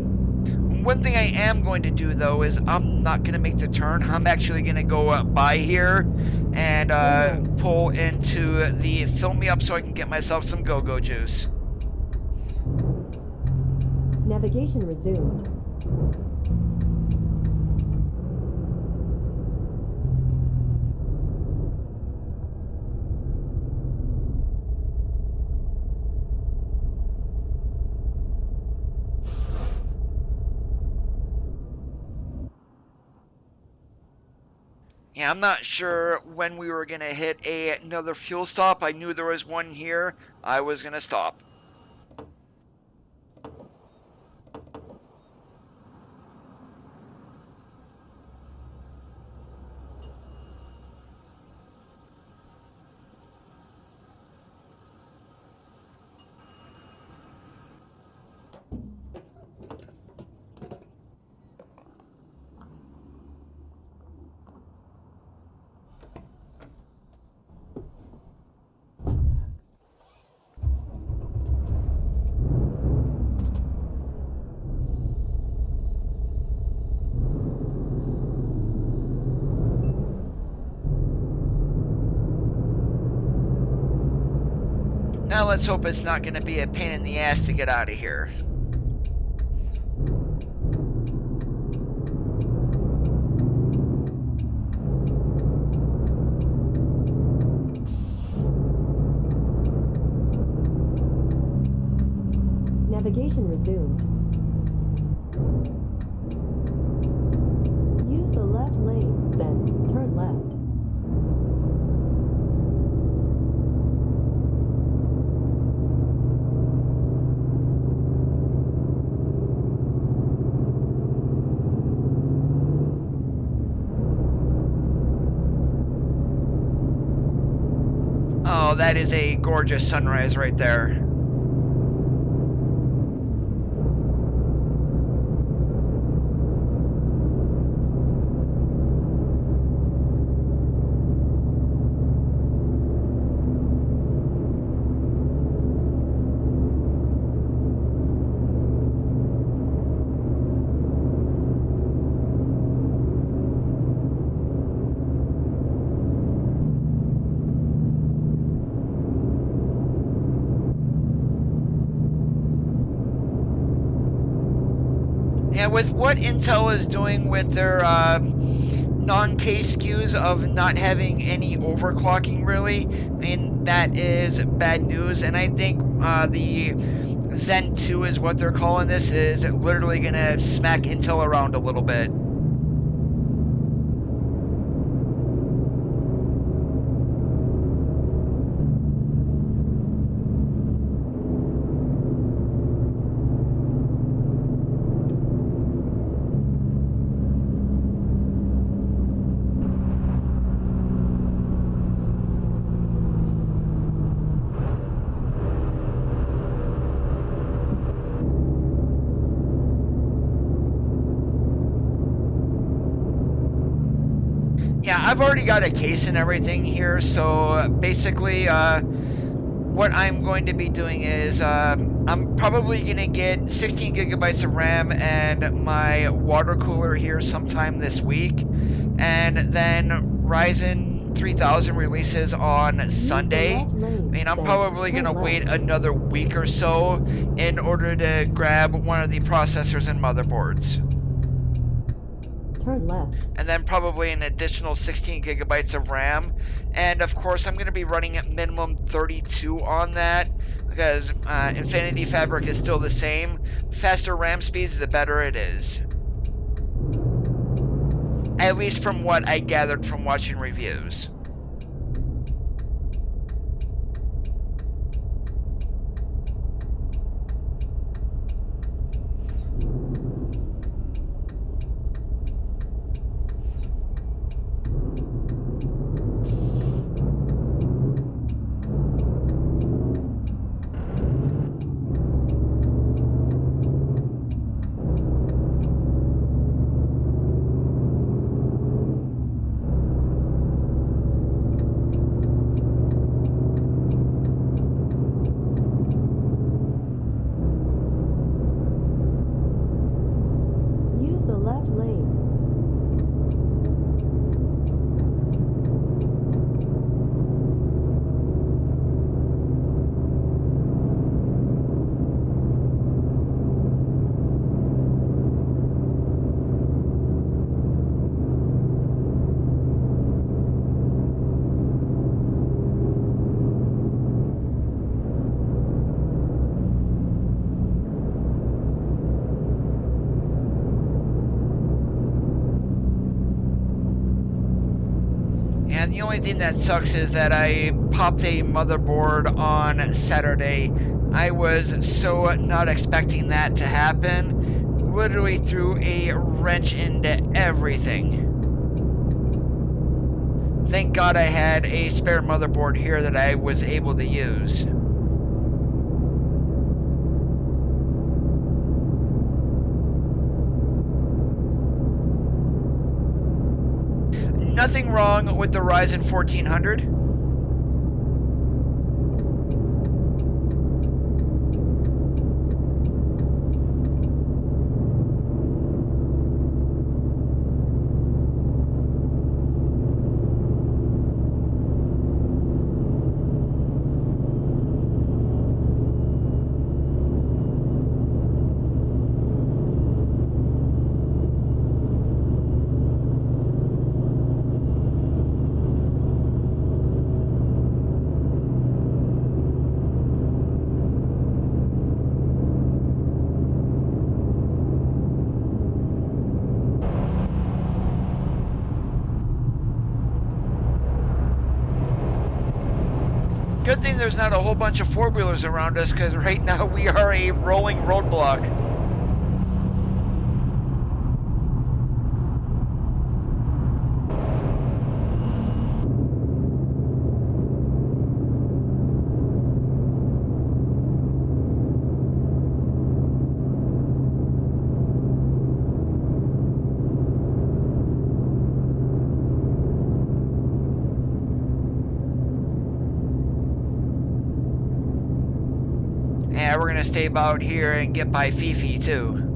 One thing I am going to do though is I'm not going to make the turn. I'm actually going to go by here and pull into the fill me up so I can get myself some go-go juice. Navigation resumed. Yeah, I'm not sure when we were going to hit another fuel stop. I knew there was one here. I was going to stop. Now let's hope it's not going to be a pain in the ass to get out of here. Navigation resumed. Use the left lane, then turn left. Oh, that is a gorgeous sunrise right there. Yeah, with what Intel is doing with their non-case SKUs of not having any overclocking, really, I mean, that is bad news. And I think the Zen 2 is what they're calling this, is literally going to smack Intel around a little bit. Yeah, I've already got a case and everything here, so basically what I'm going to be doing is I'm probably going to get 16 gigabytes of RAM and my water cooler here sometime this week, and then Ryzen 3000 releases on Sunday. left lane, I mean, I'm then probably turn going to wait left. another week or so in order to grab one of the processors and motherboards. Turn left. And then probably an additional 16 gigabytes of RAM. And of course, I'm going to be running at minimum 32 on that because Infinity Fabric is still the same. Faster RAM speeds, the better it is. At least from what I gathered from watching reviews. Use the left lane. And the only thing that sucks is that I popped a motherboard on Saturday. I was so not expecting that to happen. Literally threw a wrench into everything. Thank God I had a spare motherboard here that I was able to use. Nothing wrong with the Ryzen 1400. Good thing there's not a whole bunch of four-wheelers around us, because right now we are a rolling roadblock. Yeah, we're gonna stay about here and get by Fifi too.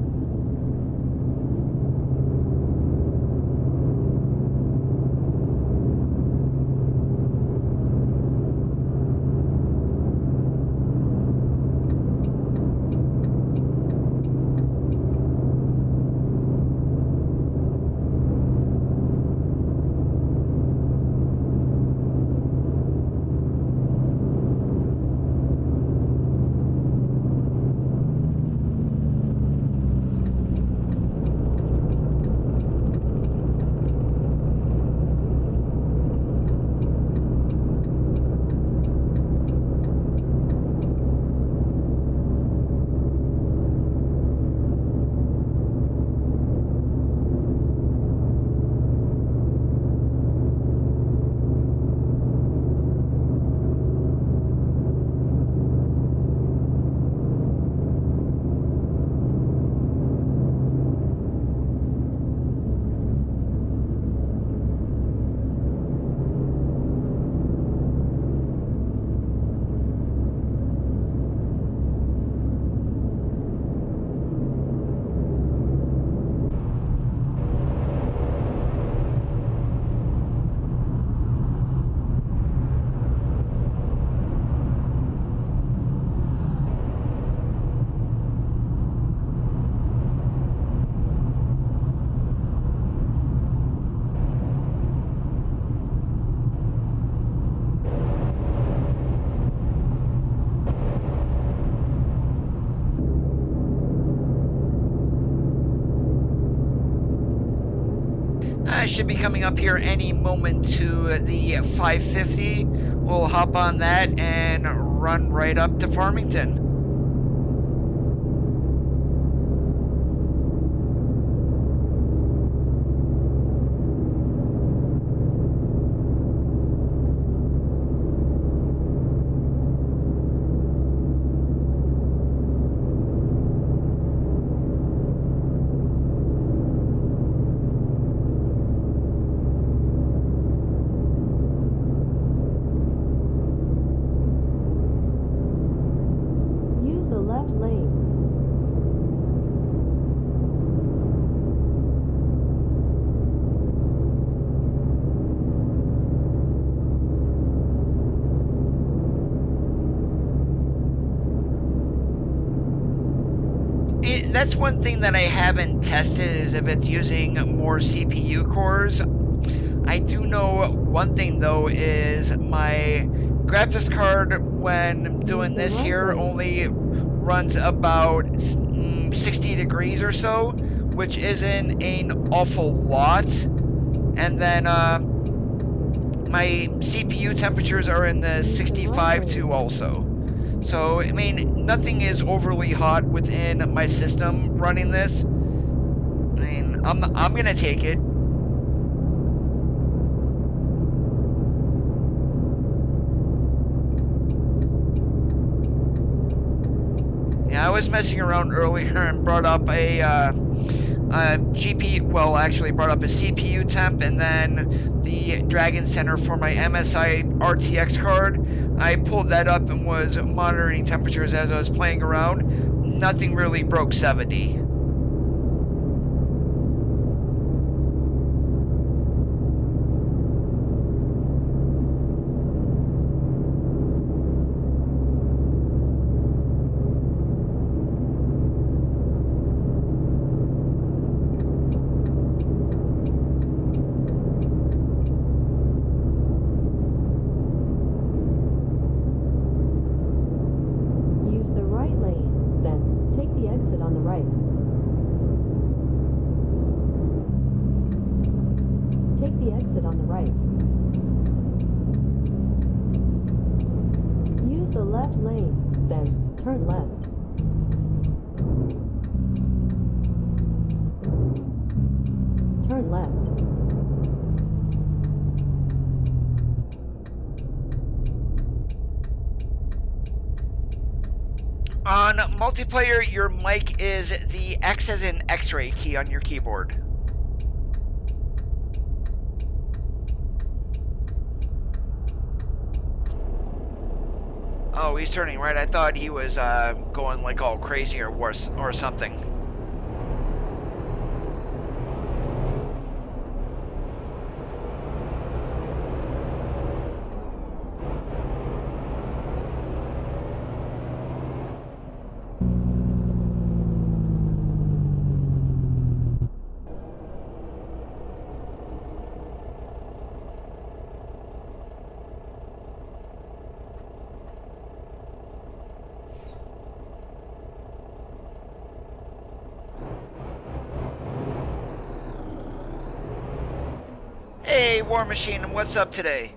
should be coming up here any moment to the 550. We'll hop on that and run right up to Farmington. That's one thing that I haven't tested, is if it's using more CPU cores. I do know one thing though, is my graphics card when doing this here only runs about 60 degrees or so, which isn't an awful lot. And then my CPU temperatures are in the 65 too also. So, I mean, nothing is overly hot within my system running this. I mean, I'm gonna take it. Yeah, I was messing around earlier and brought up a GPU, well, actually brought up a CPU temp, and then the Dragon Center for my MSI RTX card. I pulled that up and was monitoring temperatures as I was playing around. Nothing really broke 70. On multiplayer, your mic is the X as in X-ray key on your keyboard. Oh, he's turning right. I thought he was going like all crazy or worse or something. Hey, War Machine, what's up today?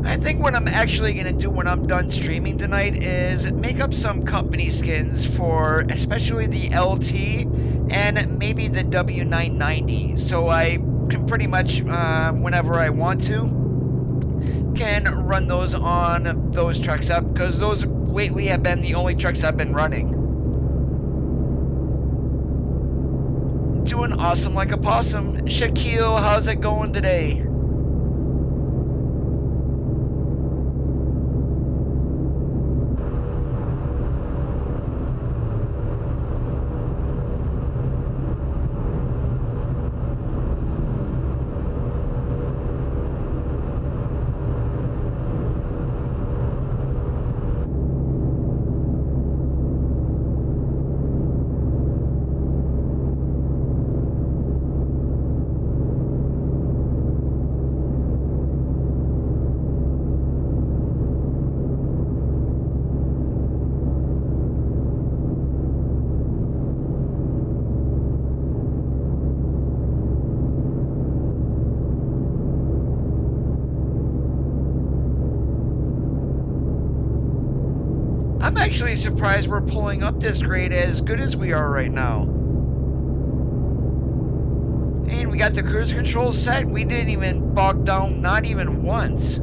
I think what I'm actually going to do when I'm done streaming tonight is make up some company skins for especially the LT and maybe the W990, so I can pretty much, whenever I want to, can run those on those trucks up, because those lately have been the only trucks I've been running. Doing awesome like a possum. Shaquille, how's it going today? I'm actually surprised we're pulling up this grade as good as we are right now. And we got the cruise control set. We didn't even bog down, not even once.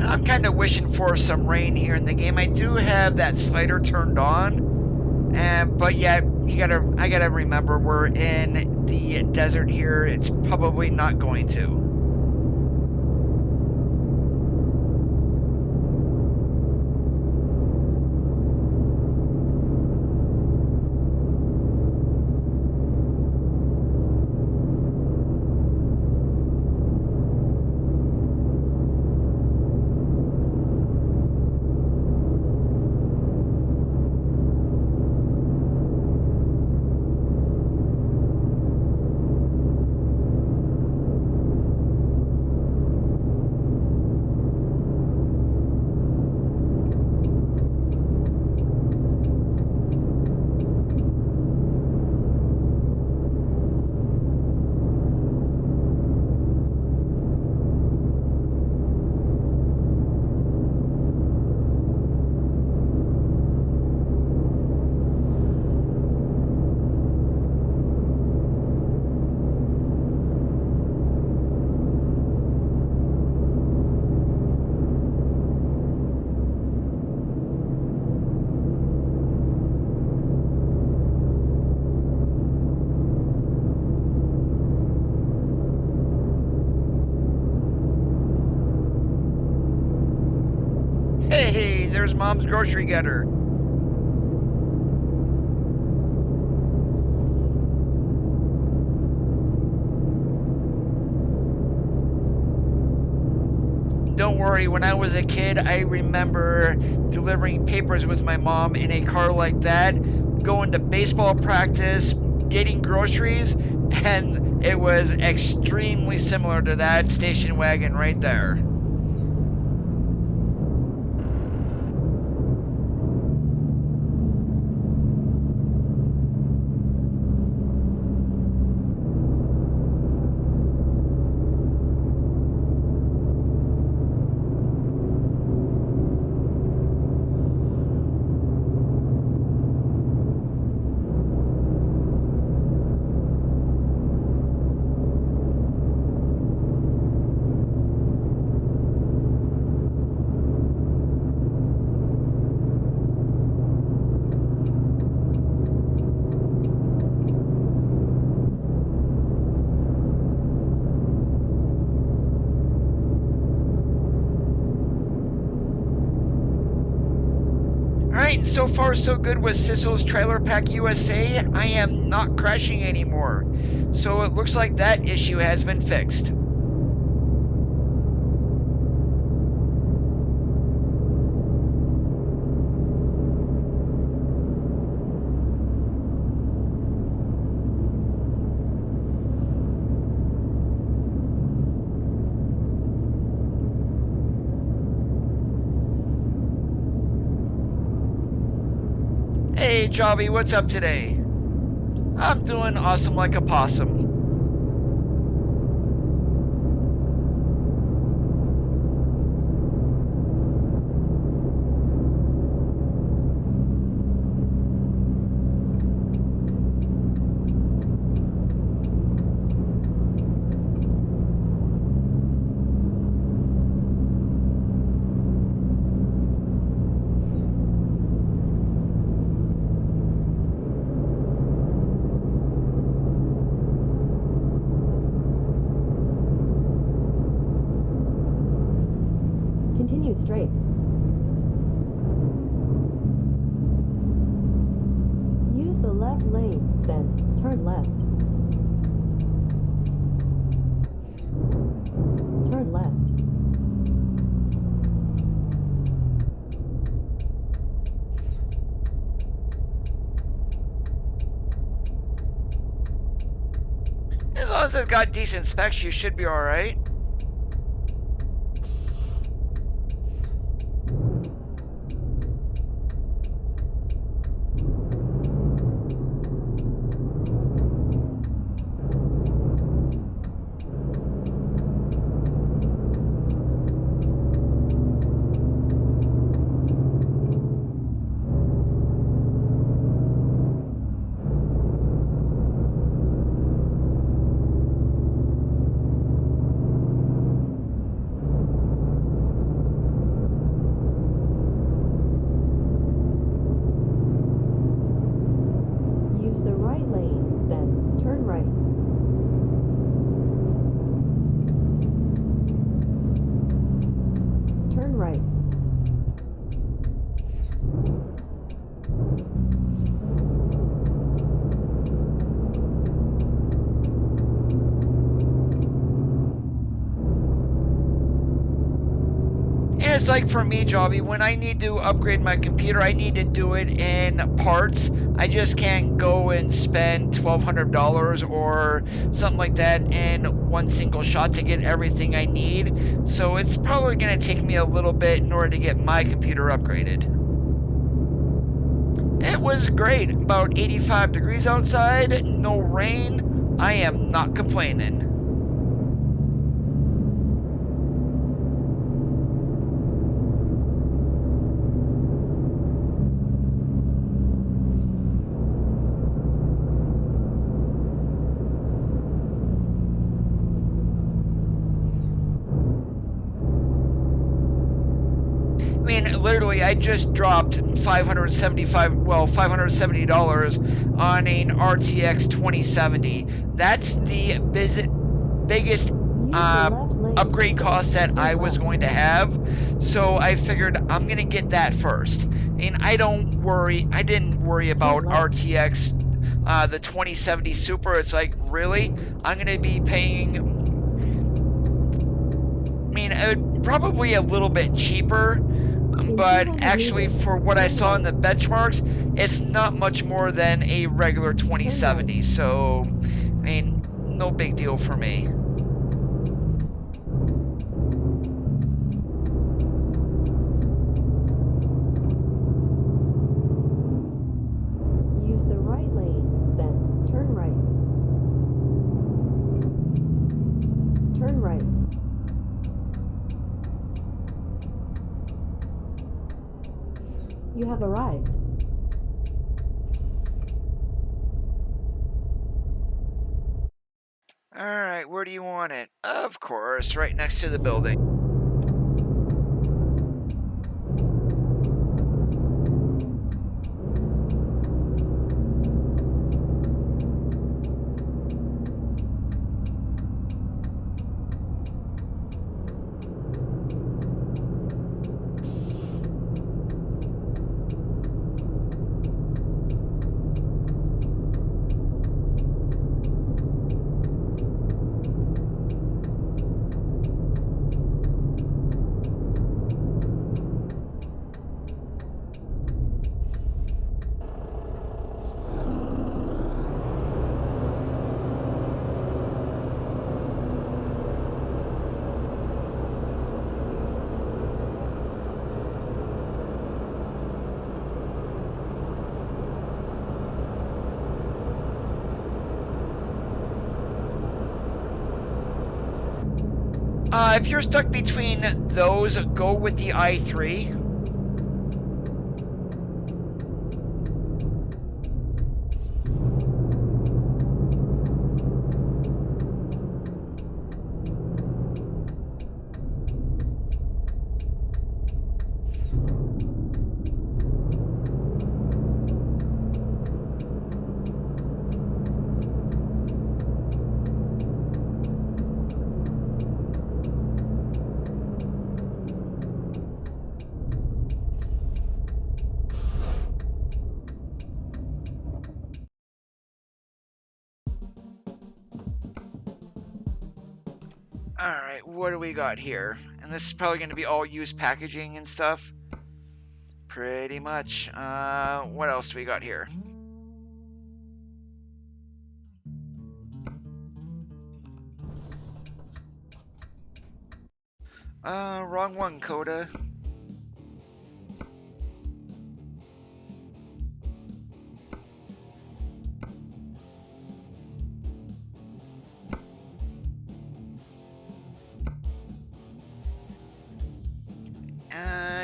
I'm kind of wishing for some rain here in the game. I do have that slider turned on, but yeah, I gotta remember we're in the desert here. It's probably not going to. Hey, there's Mom's grocery getter. Don't worry, when I was a kid, I remember delivering papers with my mom in a car like that, going to baseball practice, getting groceries, and it was extremely similar to that station wagon right there. Alright, so far so good with Sissel's Trailer Pack USA. I am not crashing anymore. So it looks like that issue has been fixed. Hey Jobby, what's up today? I'm doing awesome like a possum. long as it's got decent specs, you should be alright. Use the right lane, then turn right. Turn right. And it's like for me, Javi, when I need to upgrade my computer, I need to do it in parts. I just can't go and spend $1,200 or something like that in one single shot to get everything I need. So it's probably going to take me a little bit in order to get my computer upgraded. It was great. About 85 degrees outside, no rain. I am not complaining. I mean, literally, I just dropped $570 on an RTX 2070. That's the biggest upgrade cost that I was going to have. So I figured I'm gonna get that first. And I didn't worry about RTX, the 2070 Super. It's like, really? I'm gonna be paying, I mean, probably a little bit cheaper, but actually for what I saw in the benchmarks, it's not much more than a regular 2070. So, I mean, no big deal for me. Use the right lane, then turn right. Turn right. You have arrived. Alright, where do you want it? Of course, right next to the building. If you're stuck between those, go with the i3. Alright, what do we got here? And this is probably going to be all used packaging and stuff. Pretty much. What else do we got here? Wrong one, Coda.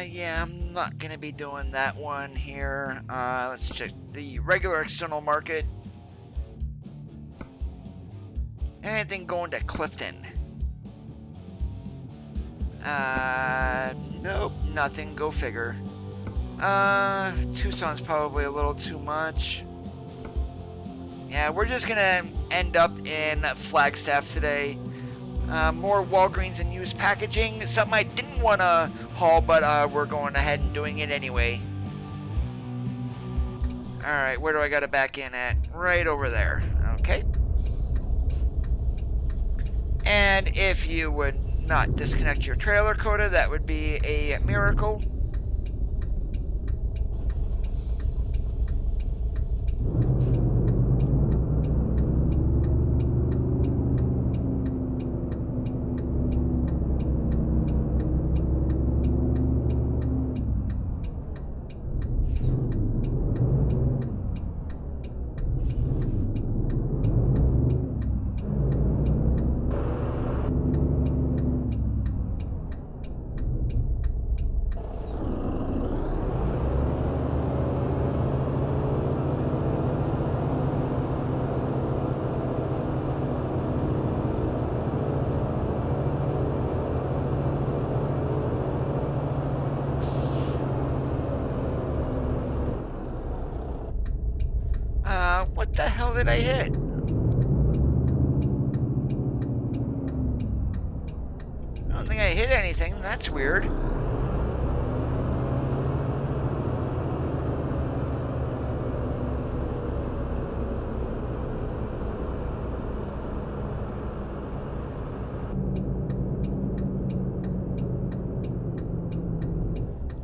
Yeah, I'm not gonna be doing that one here. Let's check the regular external market. Anything going to Clifton? Nope, nothing. Go figure. Tucson's probably a little too much. Yeah, we're just gonna end up in Flagstaff today. More Walgreens and used packaging. Something I didn't want to haul, but we're going ahead and doing it anyway. Alright, where do I got to back in at? Right over there. Okay. And if you would not disconnect your trailer, Coda, that would be a miracle. What the hell did I hit? I don't think I hit anything. That's weird.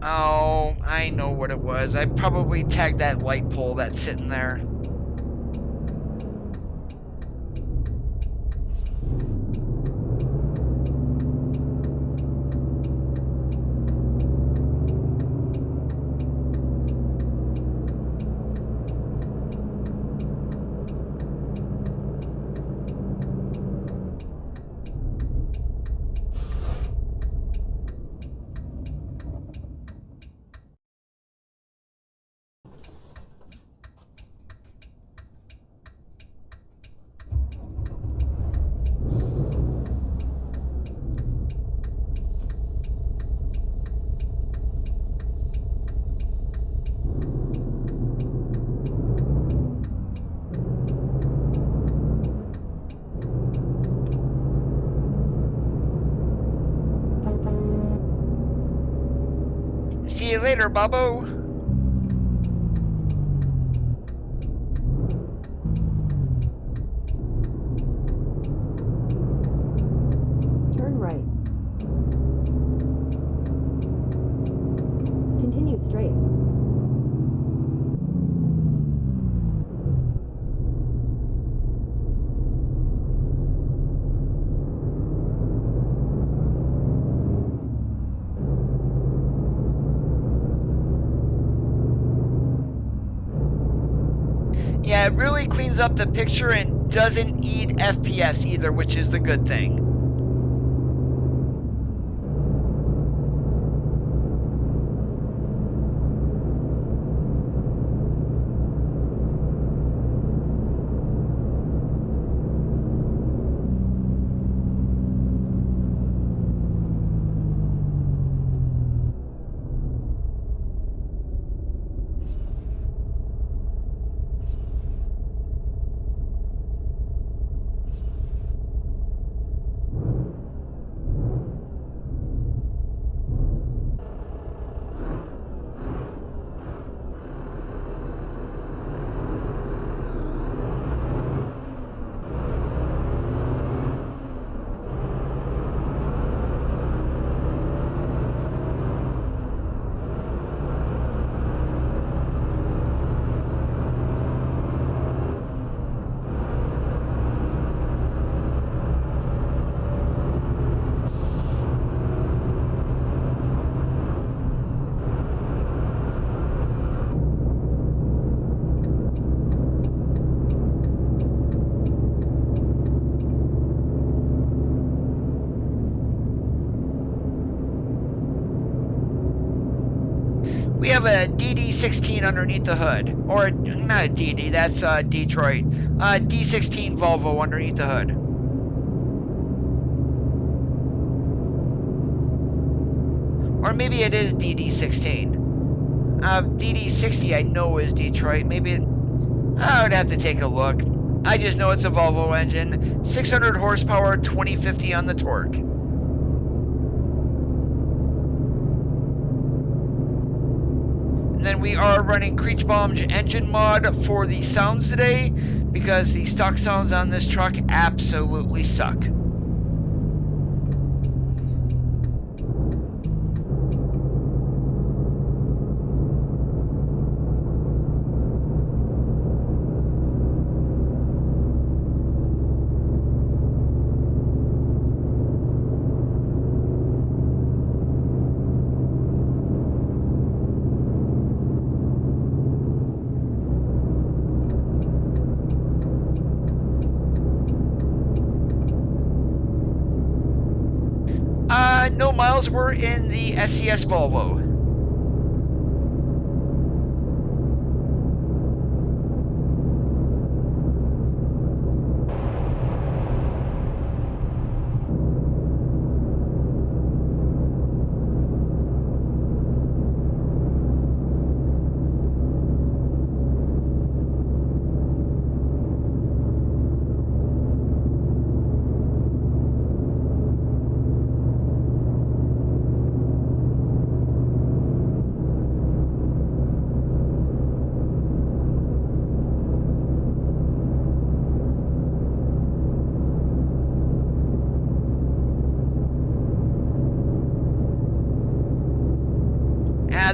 Oh, I know what it was. I probably tagged that light pole that's sitting there. See you later, Bobo. Turn right. Continue straight. Yeah, it really cleans up the picture and doesn't eat FPS either, which is the good thing. have a DD16 underneath the hood. Or, not a DD, that's Detroit. D16 Volvo underneath the hood. Or maybe it is DD16. DD60 I know is Detroit. Maybe I would have to take a look. I just know it's a Volvo engine. 600 horsepower, 2050 on the torque. And then we are running Creechbomb's engine mod for the sounds today because the stock sounds on this truck absolutely suck. No miles were in the SCS Volvo.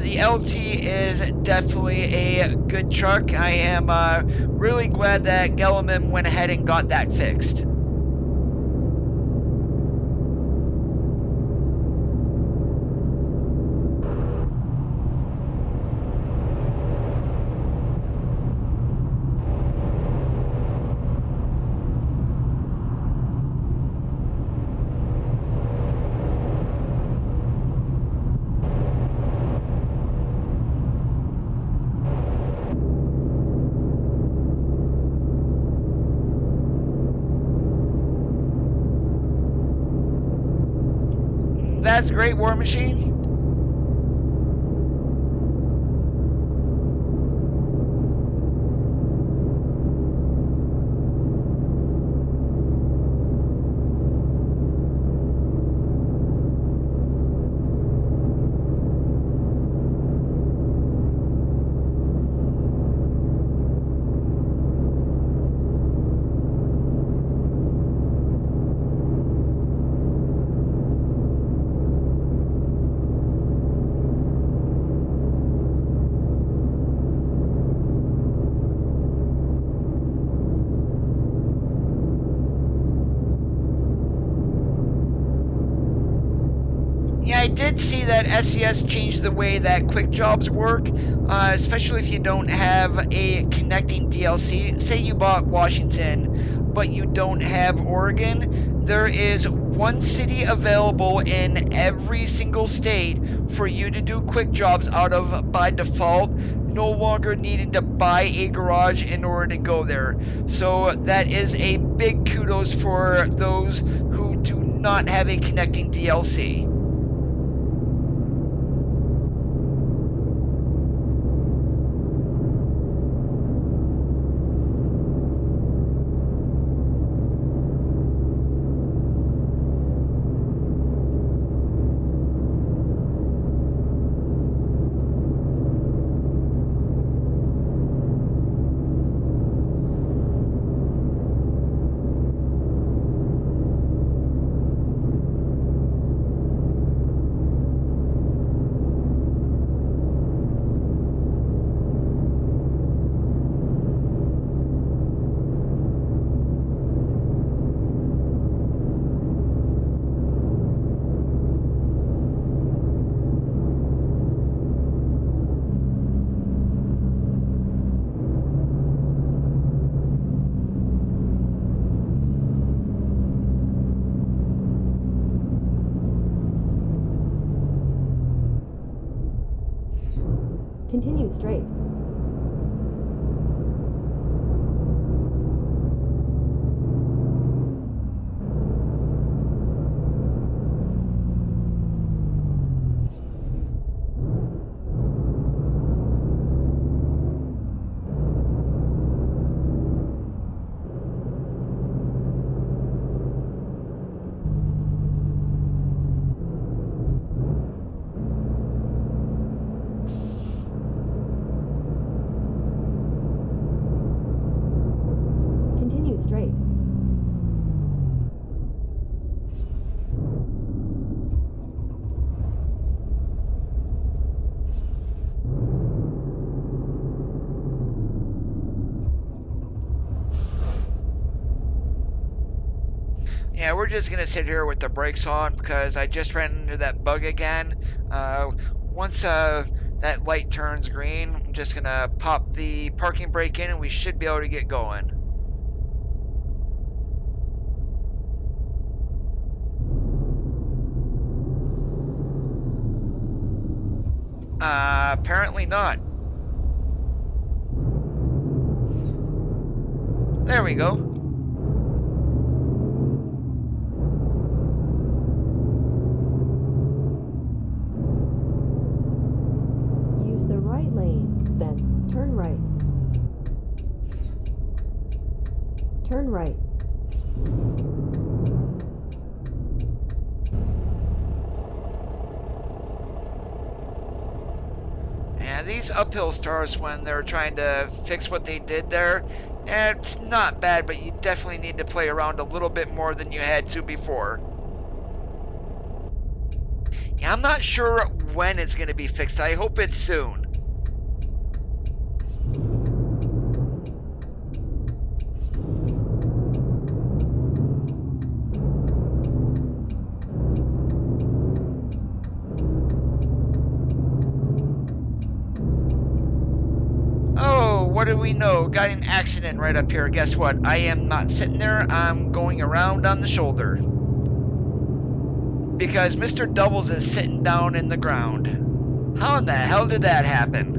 The LT is definitely a good truck. I am really glad that Gellerman went ahead and got that fixed. That's great, War Machine. I did see that SCS changed the way that quick jobs work, especially if you don't have a connecting DLC. Say you bought Washington, but you don't have Oregon. There is one city available in every single state for you to do quick jobs out of by default, no longer needing to buy a garage in order to go there. So that is a big kudos for those who do not have a connecting DLC. Continue straight. Continue straight. Yeah, we're just gonna sit here with the brakes on because I just ran into that bug again. Once that light turns green, I'm just gonna pop the parking brake in and we should be able to get going. Apparently not. There we go. Use the right lane, then turn right. Turn right. And these uphill stars, when they're trying to fix what they did there, it's not bad, but you definitely need to play around a little bit more than you had to before. Yeah, I'm not sure when it's going to be fixed. I hope it's soon. Oh, what do we know? Got an accident right up here. Guess what? I am not sitting there. I'm going around on the shoulder. Because Mr. Doubles is sitting down in the ground. How in the hell did that happen?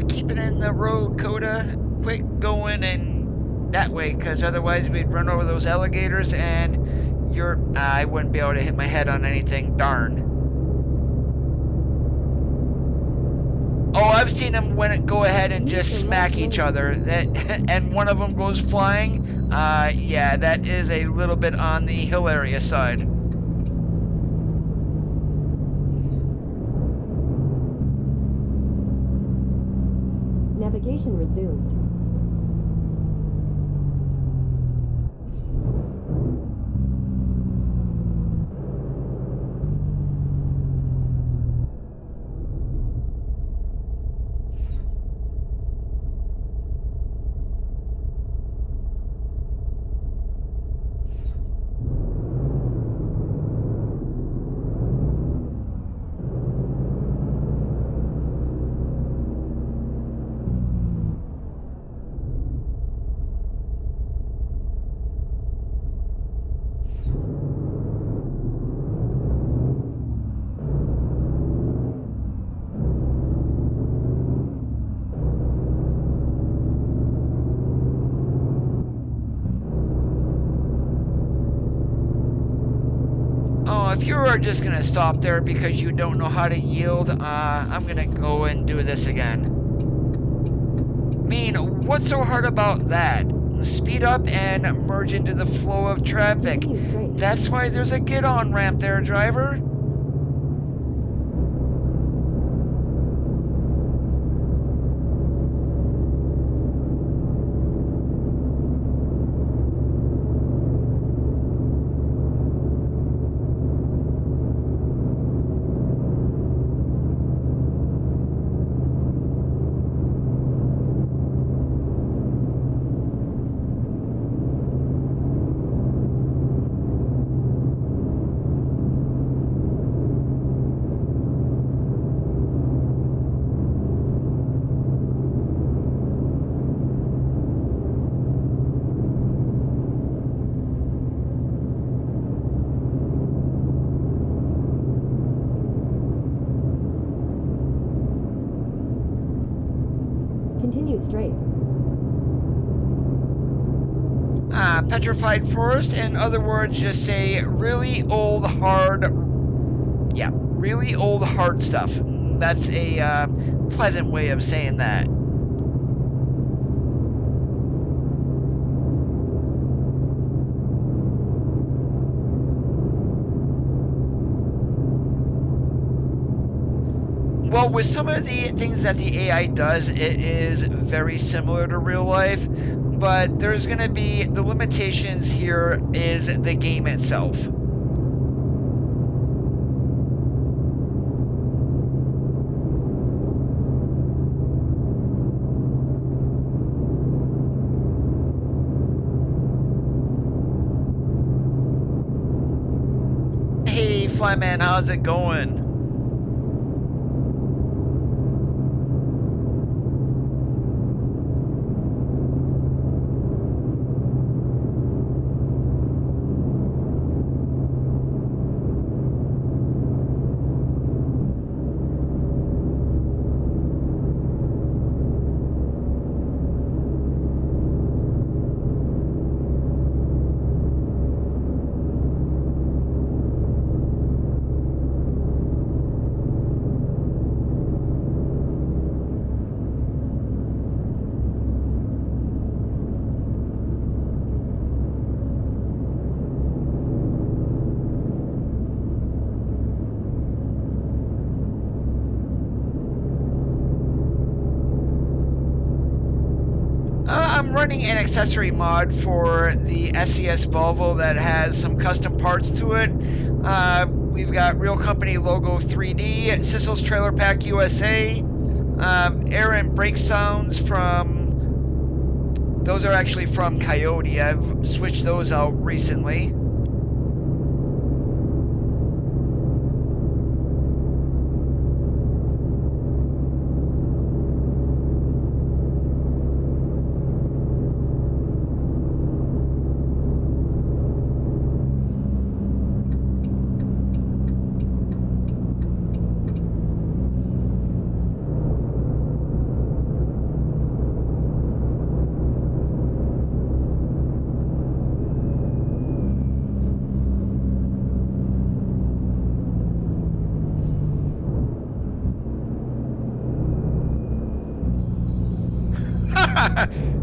Keep it in the road, Coda. Quit going and that way, because otherwise we'd run over those alligators and I wouldn't be able to hit my head on anything. Darn. Oh, I've seen them go ahead and just smack each other, and one of them goes flying. Yeah, that is a little bit on the hilarious side. Navigation resumed. Now, if you are just going to stop there because you don't know how to yield, I'm going to go and do this again. I mean, what's so hard about that? Speed up and merge into the flow of traffic. Continue straight. That's why there's a get-on ramp there, driver. Continue straight. Petrified forest, in other words, just say really old, hard, really old, hard stuff. That's a pleasant way of saying that. Well, with some of the things that the AI does, it is very similar to real life, but there's going to be the limitations here is the game itself. Hey, Flyman, how's it going? I'm running an accessory mod for the SES Volvo that has some custom parts to it. We've got Real Company Logo 3D, Sissel's Trailer Pack USA, air and brake sounds from, those are actually from Coyote. I've switched those out recently.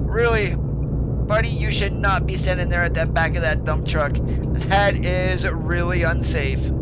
Really, buddy, you should not be standing there at the back of that dump truck. That is really unsafe.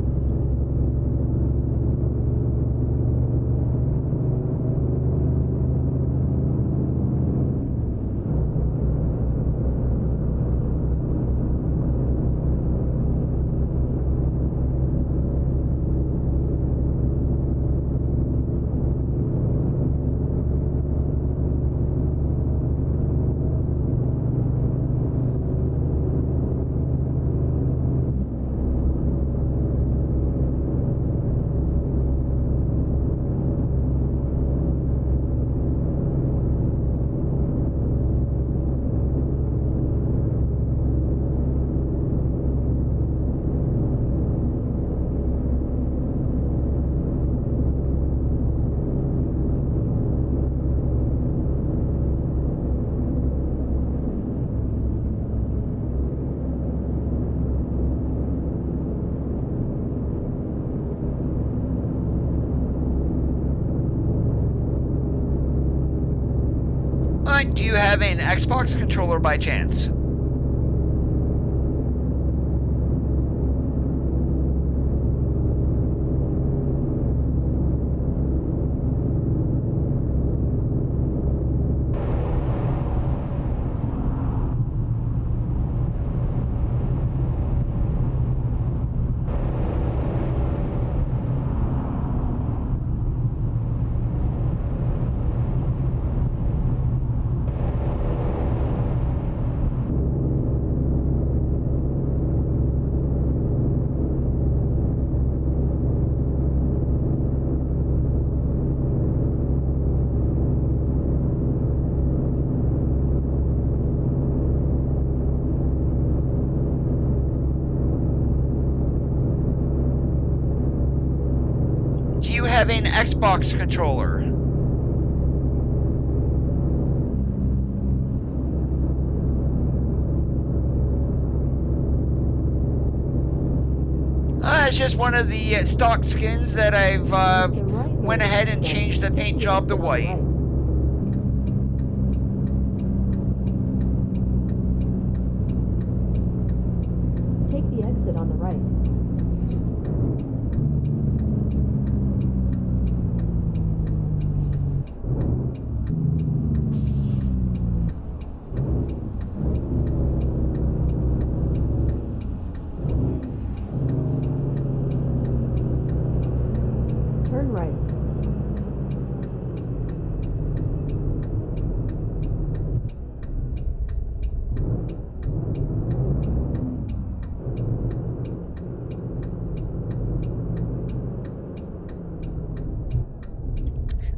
Do you have an Xbox controller by chance? Do you have an Xbox controller? It's just one of the stock skins that I've went ahead and changed the paint job to white. Take the exit on the right. Turn right.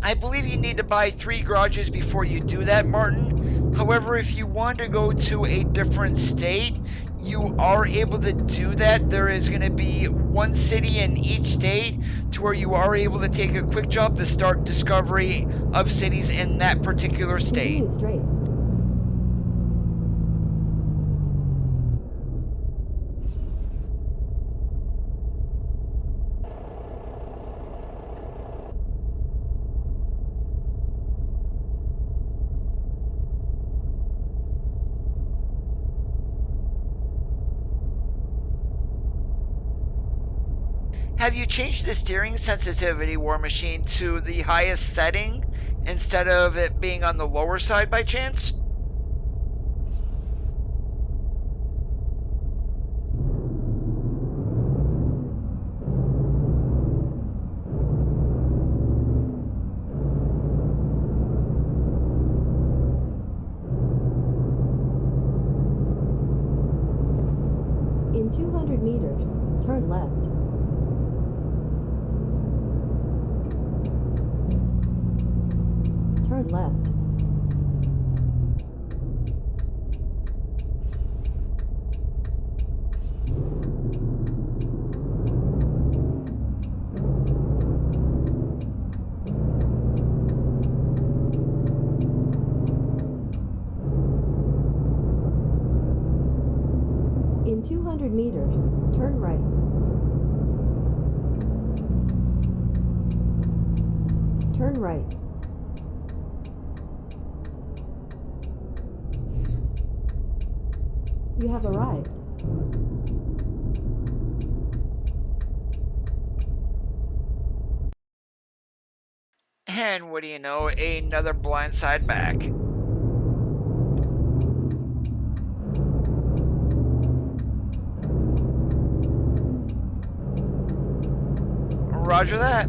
I believe you need to buy 3 garages before you do that, Martin. However, if you want to go to a different state, you are able to do that. There is going to be one city in each state to where you are able to take a quick job to start discovery of cities in that particular state. Continue straight. Have you changed the steering sensitivity, War Machine, to the highest setting instead of it being on the lower side by chance? In 200 meters, turn left. Turn left. In 200 meters, turn right. Turn right. You have arrived. And what do you know, another blindside back. Roger that.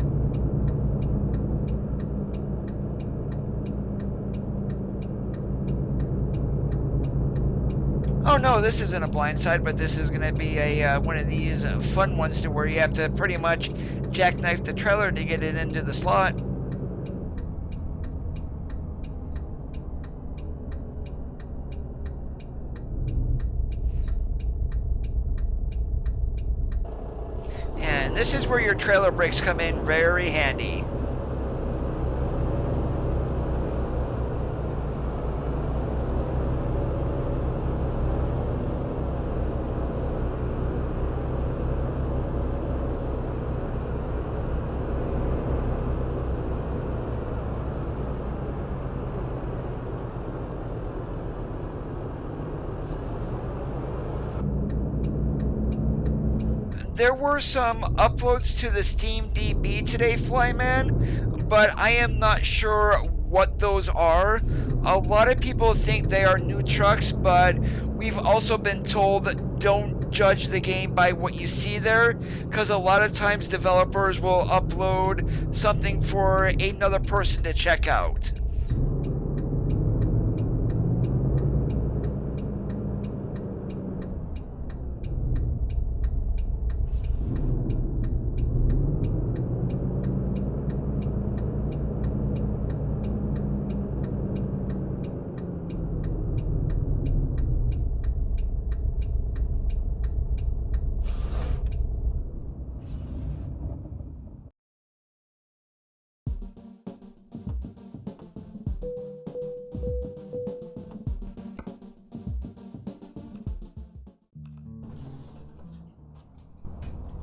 Oh no, this isn't a blindside, but this is going to be a one of these fun ones to where you have to pretty much jackknife the trailer to get it into the slot. And this is where your trailer brakes come in very handy. there were some uploads to the Steam DB today, Flyman, but I am not sure what those are. A lot of people think they are new trucks, but we've also been told don't judge the game by what you see there, because a lot of times developers will upload something for another person to check out.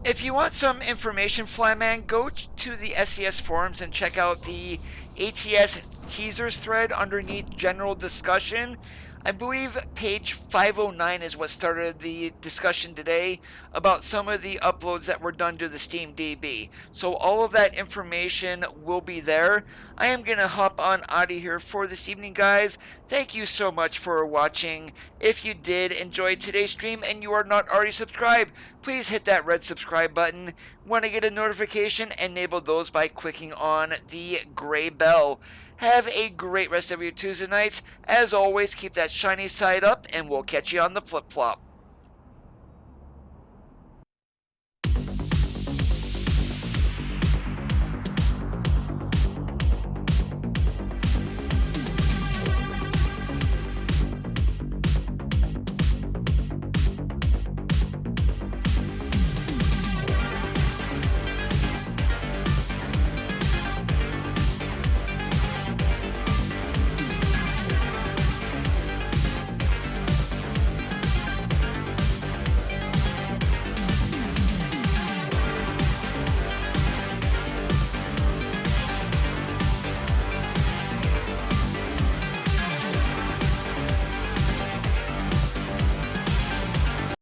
If you want some information, Flyman, go to the SES forums and check out the ATS teasers thread underneath general discussion. I believe page 509 is what started the discussion today about some of the uploads that were done to the Steam DB. So all of that information will be there. I am going to hop on out of here for this evening, guys. Thank you so much for watching. If you did enjoy today's stream and you are not already subscribed, please hit that red subscribe button. Want to get a notification? Enable those by clicking on the gray bell. Have a great rest of your Tuesday nights. As always, keep that shiny side up, and we'll catch you on the flip-flop.